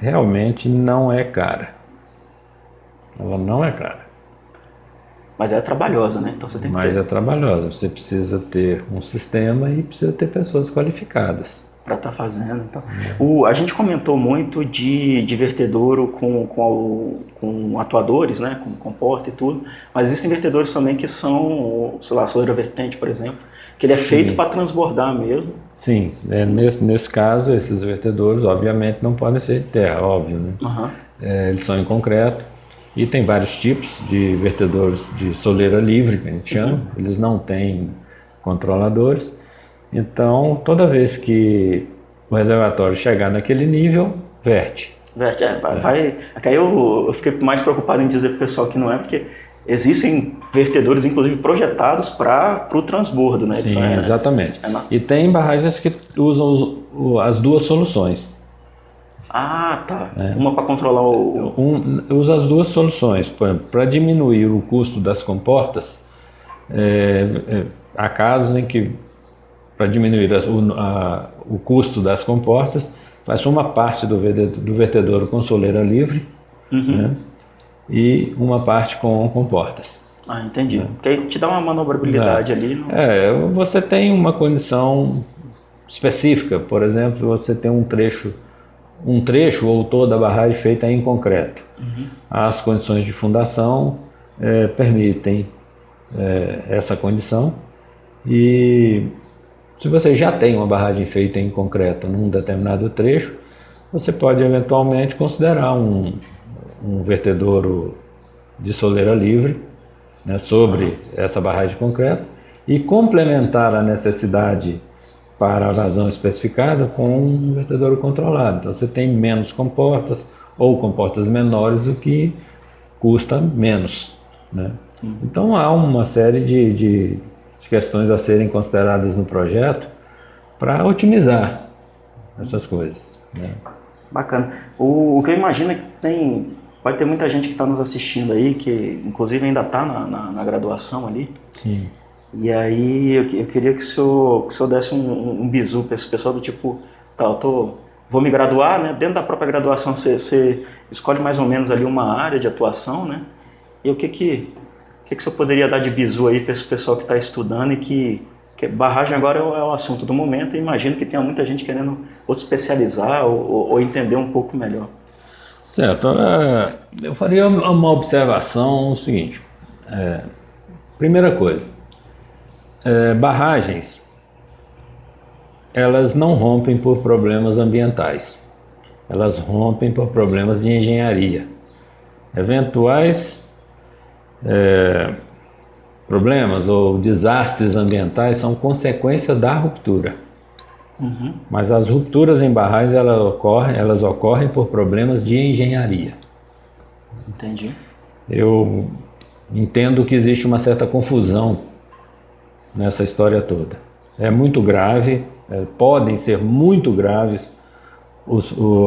realmente não é cara. Ela não é cara. Mas é trabalhosa, né? Então você tem que Mas é trabalhosa. Você precisa ter um sistema e precisa ter pessoas qualificadas. Para estar fazendo. Então. A gente comentou muito de vertedouro com atuadores, né? Com comporta e tudo. Mas existem vertedores também que são, sei lá, soleira vertente, por exemplo, que ele é feito para transbordar mesmo. Sim, nesse caso, esses vertedores, obviamente, não podem ser de terra, óbvio, né? Eles são em concreto. E tem vários tipos de vertedores de soleira livre, que a gente chama. Eles não têm controladores. Então, toda vez que o reservatório chegar naquele nível, verte. Verte, vai. Aí eu fiquei mais preocupado em dizer para o pessoal que não é, porque existem vertedores, inclusive, projetados para o transbordo, né? Sim, exatamente. E tem barragens que usam as duas soluções. Ah, tá. Uma para controlar usa as duas soluções. Por exemplo, para diminuir o custo das comportas, há casos em que, para diminuir o custo das comportas, faz uma parte do vertedouro com soleira livre, né, e uma parte com comportas. Ah, entendi. Porque aí te dá uma manobrabilidade ali. Você tem uma condição específica. Por exemplo, você tem um trecho ou toda a barragem feita em concreto. As condições de fundação permitem essa condição, e se você já tem uma barragem feita em concreto num determinado trecho, você pode eventualmente considerar um vertedouro de soleira livre, né, sobre essa barragem de concreto, e complementar a necessidade para a vazão especificada com um vertedouro controlado. Então você tem menos comportas ou comportas menores, o que custa menos, né? Então há uma série de questões a serem consideradas no projeto para otimizar essas coisas, né? Bacana. O que eu imagino é que tem Pode ter muita gente que está nos assistindo aí, que inclusive ainda está na graduação ali. Sim. E aí eu queria que o senhor desse um bizu para esse pessoal do tipo, tá, vou me graduar, né? Dentro da própria graduação você escolhe mais ou menos ali uma área de atuação, né? E o que o senhor poderia dar de bizu aí para esse pessoal que está estudando e que barragem agora é o assunto do momento, e imagino que tenha muita gente querendo ou se especializar ou entender um pouco melhor. Certo. Eu faria uma observação seguinte. Primeira coisa, barragens, elas não rompem por problemas ambientais, elas rompem por problemas de engenharia. Eventuais problemas ou desastres ambientais são consequência da ruptura. Uhum. Mas as rupturas em barragens elas ocorrem por problemas de engenharia. Entendi. Eu entendo que existe uma certa confusão nessa história toda. É muito grave, podem ser muito graves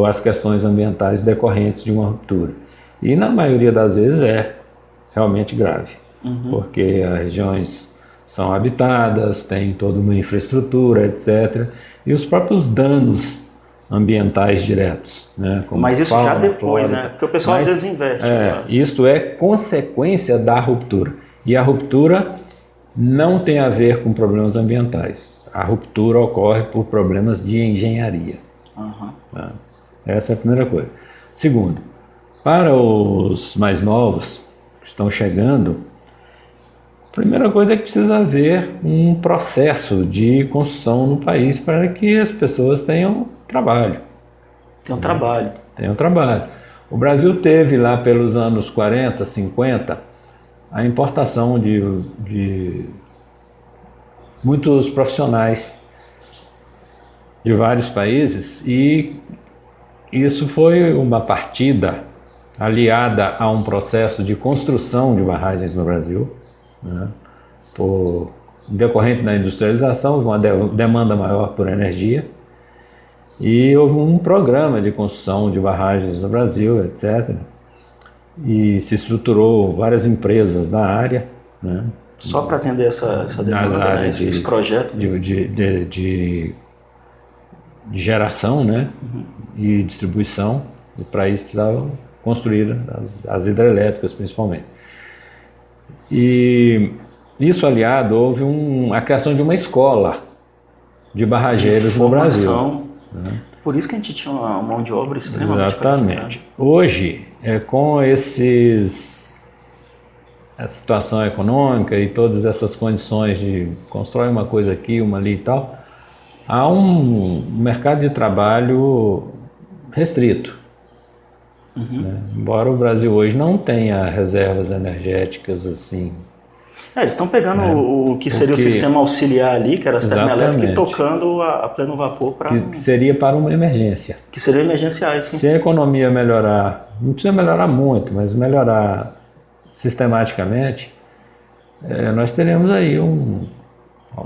as questões ambientais decorrentes de uma ruptura. E na maioria das vezes é realmente grave, porque as regiões são habitadas, tem toda uma infraestrutura, etc. E os próprios danos ambientais diretos, né? Como mas isso fauna, já depois, flora, né? Porque o pessoal às vezes inverte. Isto é consequência da ruptura. E a ruptura não tem a ver com problemas ambientais. A ruptura ocorre por problemas de engenharia. Essa é a primeira coisa. Segundo, para os mais novos que estão chegando, a primeira coisa é que precisa haver um processo de construção no país para que as pessoas tenham trabalho. Tenham trabalho. O Brasil teve lá pelos anos 40, 50, a importação de muitos profissionais de vários países, e isso foi uma partida aliada a um processo de construção de barragens no Brasil, né? Decorrente da industrialização, houve uma demanda maior por energia e houve um programa de construção de barragens no Brasil, etc. E se estruturou várias empresas na área, né? Só para atender essa demanda, né? Esse projeto de geração, né? E distribuição, e para isso precisavam construir as hidrelétricas principalmente. E isso aliado, houve a criação de uma escola de barrageiros no Brasil. Né? Por isso que a gente tinha uma mão de obra extremamente Exatamente. Hoje, com a situação econômica e todas essas condições de constrói uma coisa aqui, uma ali e tal, há um mercado de trabalho restrito. Né? Embora o Brasil hoje não tenha reservas energéticas assim. Eles estão pegando o que seria o sistema auxiliar ali, que era a termoelétrica, e tocando a pleno vapor para... Que seria para uma emergência. Que seria emergenciais, sim. Se a economia melhorar, não precisa melhorar muito, mas melhorar sistematicamente, nós teremos aí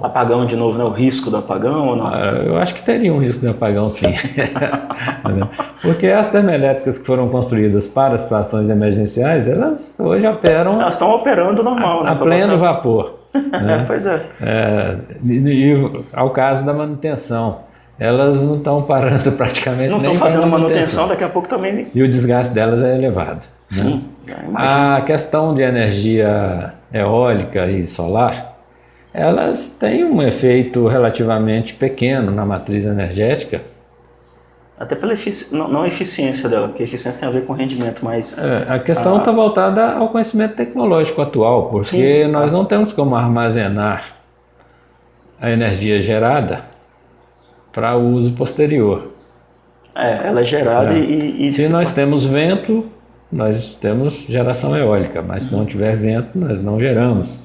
apagão de novo, né? O risco do apagão ou não? Eu acho que teria um risco de apagão, sim. Porque as termoelétricas que foram construídas para situações emergenciais, elas hoje operam... Elas estão operando normal, né? A pleno vapor. Né? Pois é. E ao caso da manutenção, elas não estão parando praticamente não nem estão fazendo manutenção, daqui a pouco também... E o desgaste delas é elevado. Sim, né? A questão de energia eólica e solar, elas têm um efeito relativamente pequeno na matriz energética. Até pela não a eficiência dela, porque a eficiência tem a ver com rendimento, mas... A questão está voltada ao conhecimento tecnológico atual, porque nós não temos como armazenar a energia gerada para uso posterior. Ela é gerada e se nós temos vento, nós temos geração eólica, mas se não tiver vento, nós não geramos.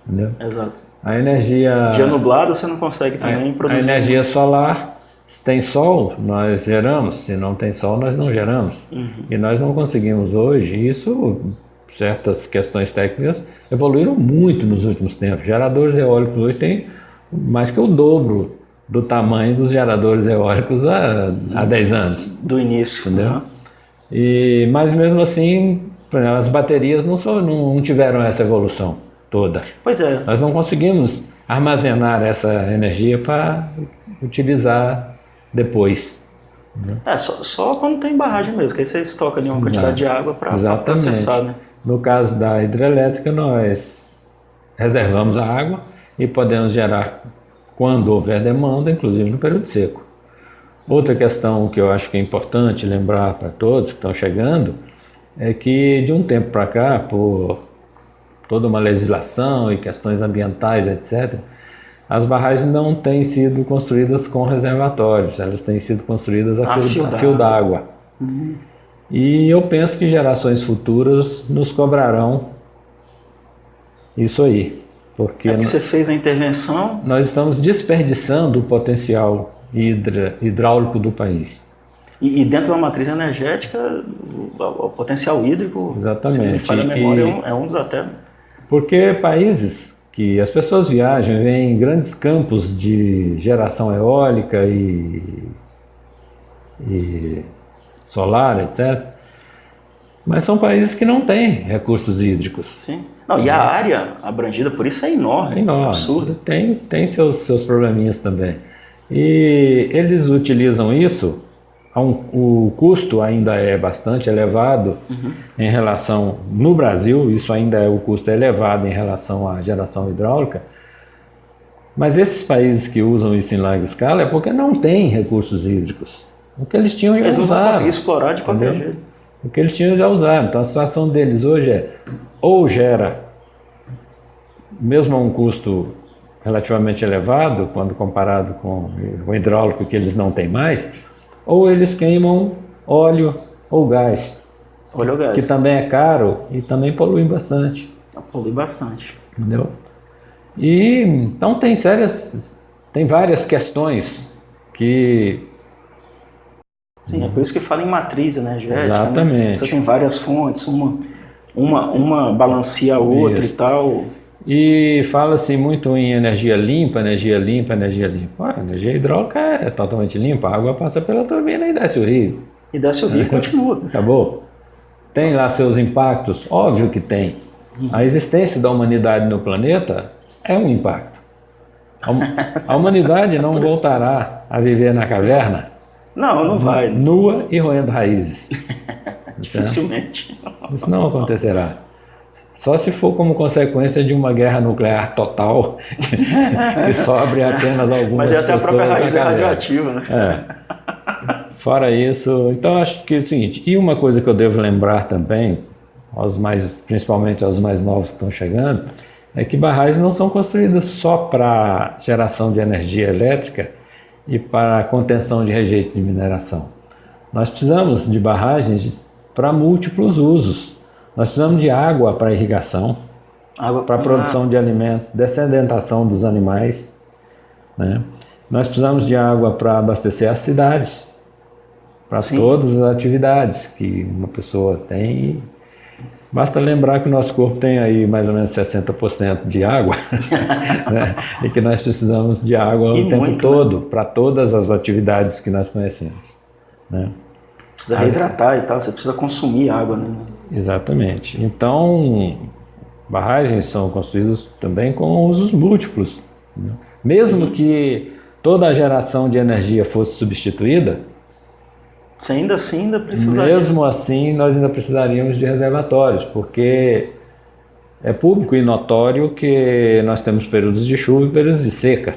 Entendeu? Exato. A energia... Dia nublado você não consegue também produzir. A energia solar, se tem sol, nós geramos. Se não tem sol, nós não geramos. E nós não conseguimos hoje. Isso, certas questões técnicas evoluíram muito nos últimos tempos. Geradores eólicos hoje têm mais que o dobro do tamanho dos geradores eólicos há 10 anos. Do início. Entendeu? Mas mesmo assim, por exemplo, as baterias não tiveram essa evolução toda. Pois é. Nós não conseguimos armazenar essa energia para utilizar depois. Só quando tem barragem mesmo, que aí você estoca ali uma quantidade de água para processar, né? No caso da hidrelétrica, nós reservamos a água e podemos gerar quando houver demanda, inclusive no período seco. Outra questão que eu acho que é importante lembrar para todos que estão chegando é que de um tempo para cá, por toda uma legislação e questões ambientais, etc., as barragens não têm sido construídas com reservatórios, elas têm sido construídas a fio d'água. E eu penso que gerações futuras nos cobrarão isso aí. Porque você fez a intervenção. Nós estamos desperdiçando o potencial hidráulico do país. E dentro da matriz energética, o potencial hídrico, exatamente, se me falha a memória, é um dos até. Porque países que as pessoas viajam, veem grandes campos de geração eólica e solar, etc. Mas são países que não têm recursos hídricos. Sim. Não, e a área abrangida por isso é enorme. É enorme. Absurdo. Tem seus probleminhas também. E eles utilizam isso, o custo ainda é bastante elevado em relação, no Brasil, isso ainda é o custo elevado em relação à geração hidráulica, mas esses países que usam isso em larga escala é porque não têm recursos hídricos. O que eles tinham já usaram. Eles não vão conseguir explorar de qualquer jeito. O que eles tinham já usaram. Então a situação deles hoje é, ou gera, mesmo a um custo relativamente elevado, quando comparado com o hidráulico que eles não têm mais, ou eles queimam óleo ou gás. Óleo ou gás. Que também é caro e também polui bastante. Polui bastante. Entendeu? E então tem várias questões que... Sim, é por isso que fala em matriz energética. Exatamente. Né? Você tem várias fontes, uma balanceia a outra isso. E tal. E fala-se muito em energia limpa, energia limpa, energia limpa. A energia hidráulica é totalmente limpa, a água passa pela turbina e desce o rio. E desce o rio e continua. Acabou. Tem lá seus impactos? Óbvio que tem. A existência da humanidade no planeta é um impacto. A humanidade não voltará a viver na caverna. Não vai. Nua e roendo raízes. Dificilmente. Isso não acontecerá. Só se for como consequência de uma guerra nuclear total, que sobre apenas algumas pessoas. Mas até a própria raiz é radioativa, né? Fora isso, então acho que é o seguinte, e uma coisa que eu devo lembrar também, principalmente aos mais novos que estão chegando, é que barragens não são construídas só para geração de energia elétrica e para contenção de rejeito de mineração. Nós precisamos de barragens para múltiplos usos. Nós precisamos de água para irrigação, para produção de alimentos, dessedentação dos animais, né? Nós precisamos de água para abastecer as cidades, para todas as atividades que uma pessoa tem. Basta lembrar que o nosso corpo tem aí mais ou menos 60% de água, né? E que nós precisamos de água o tempo todo, para todas as atividades que nós conhecemos, né? Precisa reidratar e tal, você precisa consumir água, né? Exatamente. Então, barragens são construídas também com usos múltiplos, né? Mesmo que toda a geração de energia fosse substituída, você ainda precisaria. Mesmo assim, nós ainda precisaríamos de reservatórios, porque é público e notório que nós temos períodos de chuva e períodos de seca.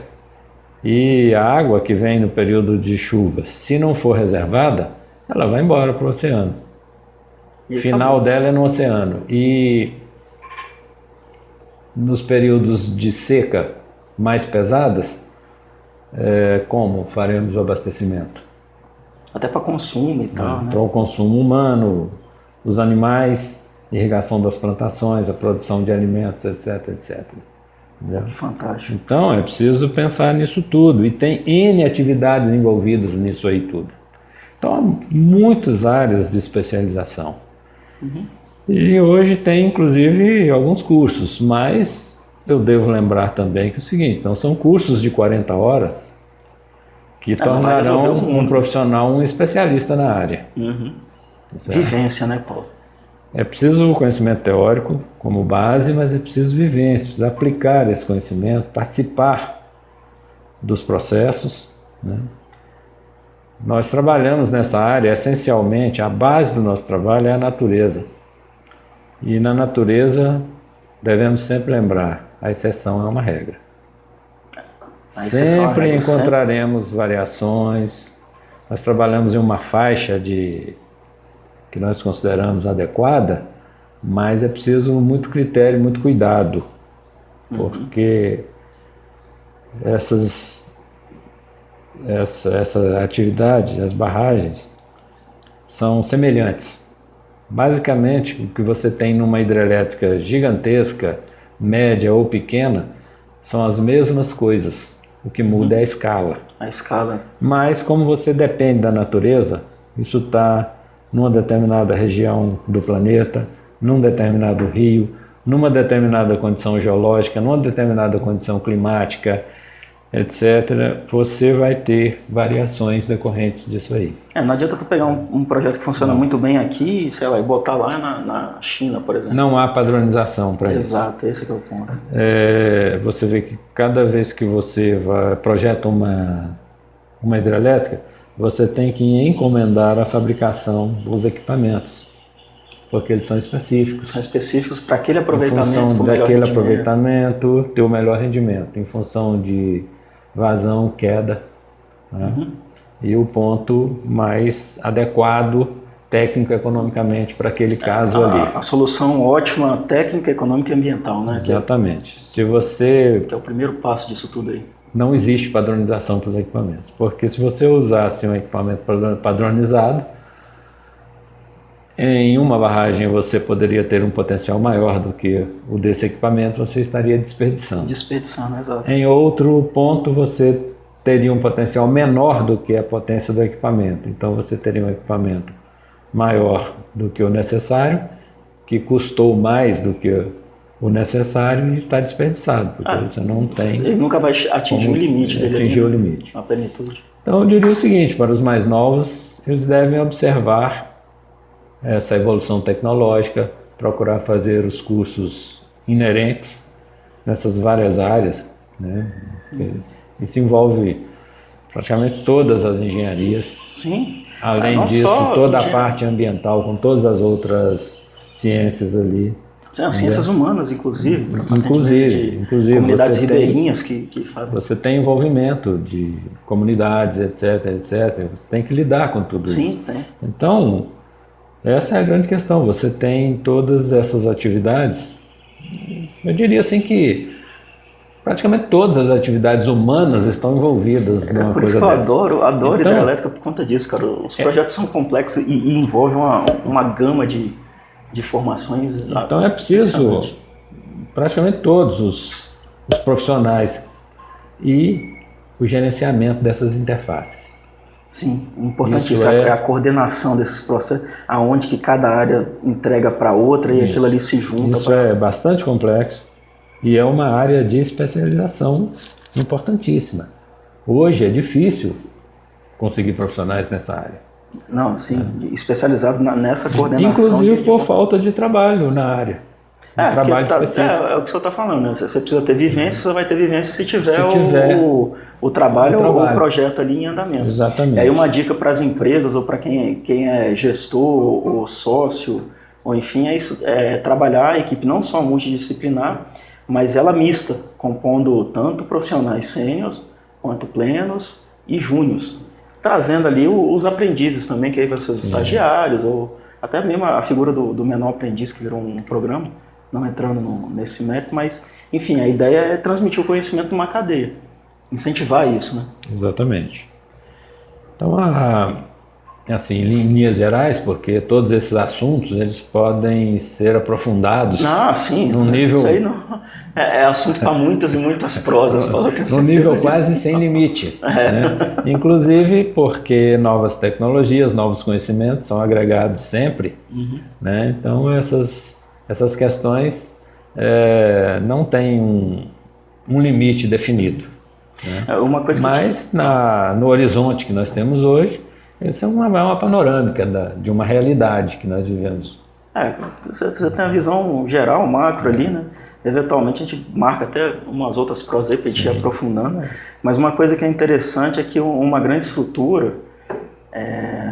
E a água que vem no período de chuva, se não for reservada, ela vai embora para o oceano. O final dela é no oceano. E nos períodos de seca mais pesadas, como faremos o abastecimento? Até para consumo e tal, né? Para o consumo humano, os animais, irrigação das plantações, a produção de alimentos, etc, etc. Entendeu? Fantástico. Então é preciso pensar nisso tudo. E tem N atividades envolvidas nisso aí tudo. Então há muitas áreas de especialização. E hoje tem inclusive alguns cursos, mas eu devo lembrar também que é o seguinte, então são cursos de 40 horas que tornarão um profissional, um especialista na área. Vivência, né, Paulo? É preciso conhecimento teórico como base, mas é preciso vivência, precisa aplicar esse conhecimento, participar dos processos, né? Nós trabalhamos nessa área, essencialmente, a base do nosso trabalho é a natureza. E na natureza, devemos sempre lembrar, a exceção é uma regra. Sempre encontraremos variações. Nós trabalhamos em uma faixa que nós consideramos adequada, mas é preciso muito critério, muito cuidado, porque essa atividade, as barragens, são semelhantes. Basicamente, o que você tem numa hidrelétrica gigantesca, média ou pequena, são as mesmas coisas. O que muda é a escala. A escala. Mas como você depende da natureza, isso está numa determinada região do planeta, num determinado rio, numa determinada condição geológica, numa determinada condição climática, etc., você vai ter variações decorrentes disso aí. Não adianta tu pegar um projeto que funciona muito bem aqui, sei lá, e botar lá na China, por exemplo. Não há padronização para isso. Exato, esse que é o ponto. Você vê que cada vez que você projeta uma hidrelétrica, você tem que encomendar a fabricação dos equipamentos, porque eles são específicos. São específicos para aquele aproveitamento. Em função daquele aproveitamento, ter o melhor rendimento, em função de vazão, queda, né? E o ponto mais adequado técnico-economicamente para aquele caso ali. A solução ótima técnica, econômica e ambiental, né? Exatamente. Se você... Que é o primeiro passo disso tudo aí. Não existe padronização para os equipamentos, porque se você usasse um equipamento padronizado, em uma barragem você poderia ter um potencial maior do que o desse equipamento, você estaria desperdiçando. Desperdiçando, exato. Em outro ponto você teria um potencial menor do que a potência do equipamento, então você teria um equipamento maior do que o necessário, que custou mais do que o necessário e está desperdiçado, porque você não tem... Ele nunca vai atingir o limite dele. Atingir o limite. A plenitude. Então eu diria o seguinte, para os mais novos, eles devem observar essa evolução tecnológica, procurar fazer os cursos inerentes nessas várias áreas, né? Isso envolve praticamente todas as engenharias. Sim. Além disso, toda a parte ambiental, com todas as outras ciências ali. As ciências humanas, inclusive. Inclusive comunidades ribeirinhas que fazem. Você tem envolvimento de comunidades, etc. Você tem que lidar com tudo isso. Sim, tem. Então, essa é a grande questão. Você tem todas essas atividades. Eu diria assim que praticamente todas as atividades humanas estão envolvidas numa por coisa isso que dessa. Eu adoro hidrelétrica por conta disso, cara. Os projetos são complexos e envolvem uma gama de formações. Então é preciso praticamente todos os profissionais e o gerenciamento dessas interfaces. Sim, importantíssimo é a coordenação desses processos, aonde que cada área entrega para outra e aquilo ali se junta. Isso é bastante complexo e é uma área de especialização importantíssima. Hoje é difícil conseguir profissionais nessa área. Não, sim, especializado nessa coordenação. Inclusive por falta de trabalho na área. Trabalho específico. É o que você está falando, né? Você precisa ter vivência, você vai ter vivência se tiver o trabalho ou o projeto ali em andamento. Exatamente. E aí uma dica para as empresas ou para quem é gestor ou sócio, ou enfim, é trabalhar a equipe não só multidisciplinar, mas ela mista, compondo tanto profissionais sêniores, quanto plenos e júniores, trazendo ali os aprendizes também, que aí vão ser os estagiários, ou até mesmo a figura do menor aprendiz, que virou um programa, não entrando nesse mérito, mas, enfim, a ideia é transmitir o conhecimento numa cadeia, incentivar isso, né? Exatamente. Então, assim, em linhas gerais, porque todos esses assuntos, eles podem ser aprofundados. Sim, num nível... Isso aí não... É assunto para muitas e muitas prosas. Num nível quase sem limite. Né? Inclusive porque novas tecnologias, novos conhecimentos são agregados sempre. Né? Então essas questões não têm um limite definido. Né? Uma coisa Mas no horizonte que nós temos hoje, Essa é uma panorâmica de uma realidade que nós vivemos. Você tem a visão geral, macro ali, né? Eventualmente a gente marca até umas outras prosas aí para a gente ir aprofundando. Mas uma coisa que é interessante é que uma grande estrutura,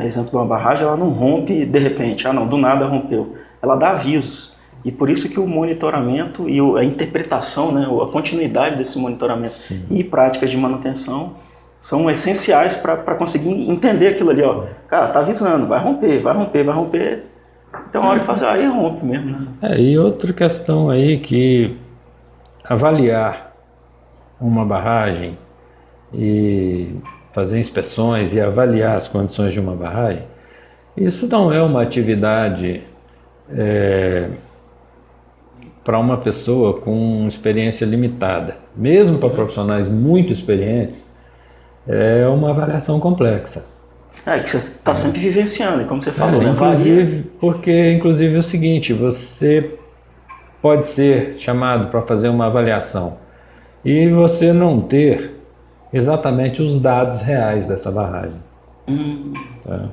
exemplo de uma barragem, ela não rompe de repente, do nada rompeu. Ela dá avisos. E por isso que o monitoramento e a interpretação, né, a continuidade desse monitoramento e práticas de manutenção são essenciais para conseguir entender aquilo ali. Cara, tá avisando, vai romper, vai romper, vai romper. Então, a hora que faz, aí rompe mesmo. Né? E outra questão aí que avaliar uma barragem e fazer inspeções e avaliar as condições de uma barragem, isso não é uma atividade para uma pessoa com experiência limitada. Mesmo para profissionais muito experientes, é uma avaliação complexa. Que você está sempre vivenciando, como você falou. Inclusive, é o seguinte, você pode ser chamado para fazer uma avaliação e você não ter exatamente os dados reais dessa barragem.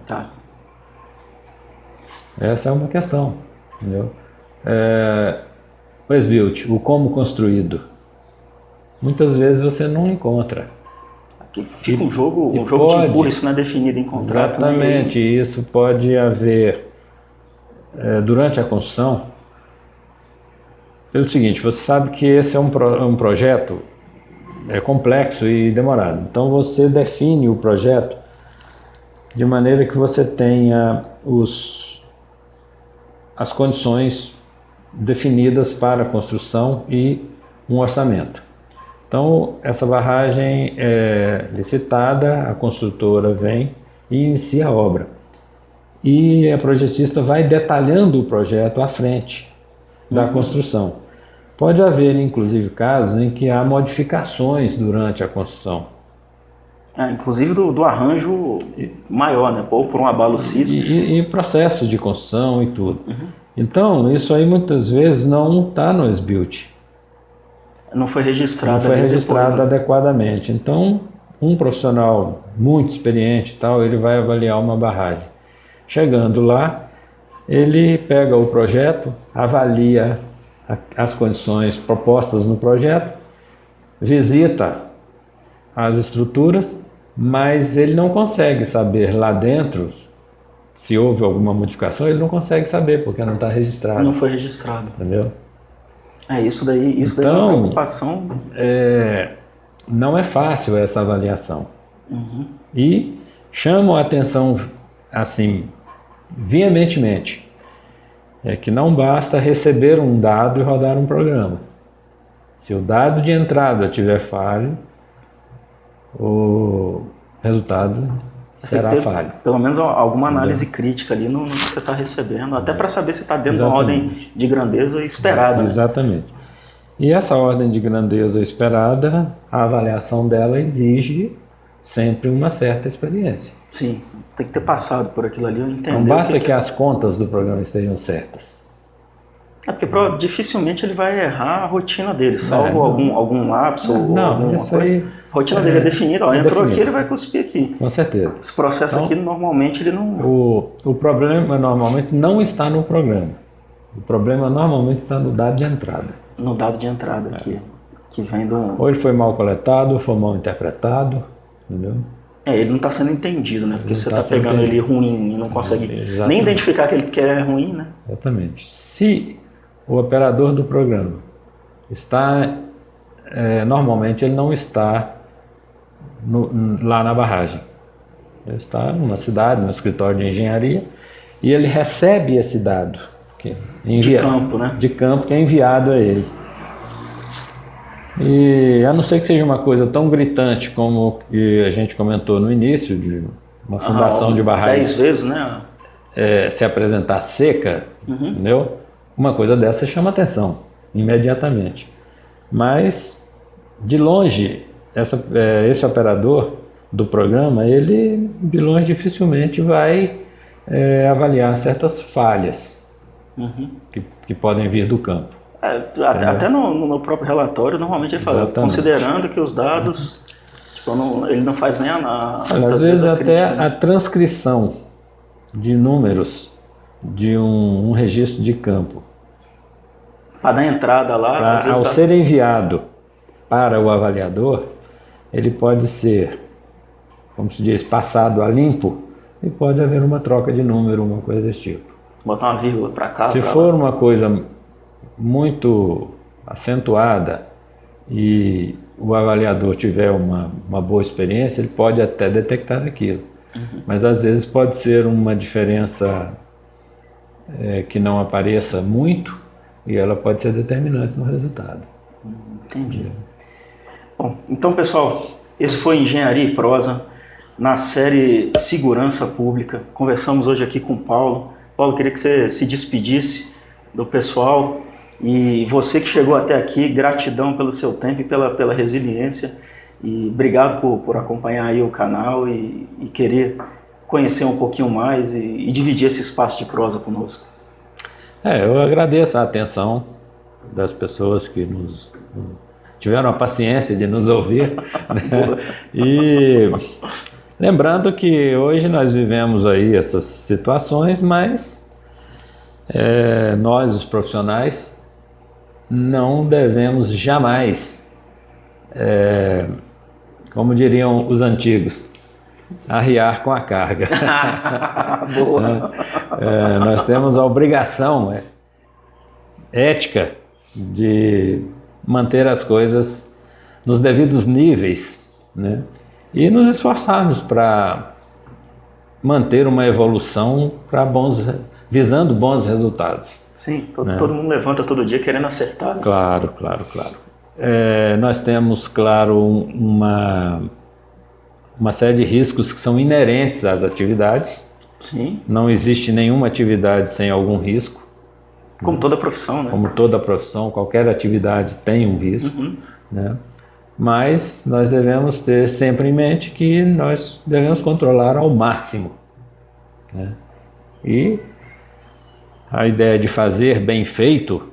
Tá. Essa é uma questão, entendeu? O SBILT, o como construído, muitas vezes você não encontra. Aqui fica um jogo de empurra, isso não é definido em contrato. Exatamente, isso pode haver durante a construção. Pelo seguinte, você sabe que esse é um projeto complexo e demorado. Então você define o projeto de maneira que você tenha as condições definidas para a construção e um orçamento. Então, essa barragem é licitada, a construtora vem e inicia a obra. E a projetista vai detalhando o projeto à frente da construção. Pode haver, inclusive, casos em que há modificações durante a construção. Inclusive do arranjo maior, né? Ou por um abalo sísmico. E processo de construção e tudo. Então, isso aí muitas vezes não está no SBILT. Não foi registrado. Não foi registrado adequadamente. Então, um profissional muito experiente, ele vai avaliar uma barragem. Chegando lá, ele pega o projeto, avalia as condições propostas no projeto, visita as estruturas, mas ele não consegue saber lá dentro se houve alguma modificação, ele não consegue saber porque não está registrado. Não foi registrado. Entendeu? Isso daí é uma preocupação. Não é fácil essa avaliação. E chamo a atenção, assim, veementemente, que não basta receber um dado e rodar um programa. Se o dado de entrada tiver falho, o resultado será falho. Pelo menos alguma análise crítica ali no que você está recebendo, até para saber se está dentro da ordem de grandeza esperada. Exatamente. Né? E essa ordem de grandeza esperada, a avaliação dela exige sempre uma certa experiência. Sim, tem que ter passado por aquilo ali, entender. Não basta que as contas do programa estejam certas. Porque dificilmente ele vai errar a rotina dele, salvo algum lapso ou alguma coisa. Aí a rotina dele é definida, entrou aqui, ele vai cuspir aqui. Com certeza. Esse processo aqui, normalmente, ele não... O problema, normalmente, não está no programa. O problema, normalmente, está no dado de entrada. No dado de entrada aqui, que vem do... Ou ele foi mal coletado, ou foi mal interpretado, entendeu? Ele não está sendo entendido, né? Porque você está pegando ele ruim e não consegue nem identificar que ele quer ruim, né? Exatamente. Se o operador do programa está... normalmente, ele não está lá na barragem. Ele está numa cidade, no escritório de engenharia, e ele recebe esse dado de campo, né? De campo, que é enviado a ele. E a não ser que seja uma coisa tão gritante como que a gente comentou no início, de uma fundação de barragem 10 vezes, né? Se apresentar seca, entendeu? Uma coisa dessa chama atenção imediatamente. Mas, de longe, esse operador do programa, ele de longe dificilmente vai avaliar certas falhas que podem vir do campo. Até no próprio relatório, normalmente ele fala, considerando que os dados Então ele não faz nem Olha, às vezes até a transcrição de números de um registro de campo. Para dar entrada lá. Ao ser enviado para o avaliador, ele pode ser, como se diz, passado a limpo e pode haver uma troca de número, uma coisa desse tipo. Botar uma vírgula para cá. Se for uma coisa muito acentuada e o avaliador tiver uma boa experiência, ele pode até detectar aquilo. Mas às vezes pode ser uma diferença que não apareça muito e ela pode ser determinante no resultado. Entendi. Bom, então pessoal, esse foi Engenharia e Prosa na série Segurança Pública. Conversamos hoje aqui com o Paulo. Paulo, queria que você se despedisse do pessoal. E você que chegou até aqui, gratidão pelo seu tempo e pela resiliência. E obrigado por acompanhar aí o canal e querer conhecer um pouquinho mais e dividir esse espaço de prosa conosco. Eu agradeço a atenção das pessoas que tiveram a paciência de nos ouvir. Né? E lembrando que hoje nós vivemos aí essas situações, mas nós, os profissionais, não devemos jamais, como diriam os antigos, arriar com a carga. Boa. Nós temos a obrigação ética de manter as coisas nos devidos níveis, né? E nos esforçarmos para manter uma evolução visando bons resultados. Sim, todo mundo levanta todo dia querendo acertar. Né? Claro. Nós temos, claro, uma série de riscos que são inerentes às atividades. Sim. Não existe nenhuma atividade sem algum risco. Como toda profissão, né? Como toda profissão, qualquer atividade tem um risco, né? Mas nós devemos ter sempre em mente que nós devemos controlar ao máximo, né? E a ideia de fazer bem feito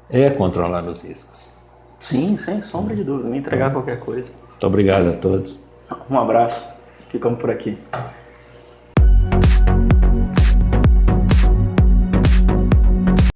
é controlar os riscos. Sim, sem sombra de dúvida, não entregar qualquer coisa. Muito obrigado a todos. Um abraço, ficamos por aqui.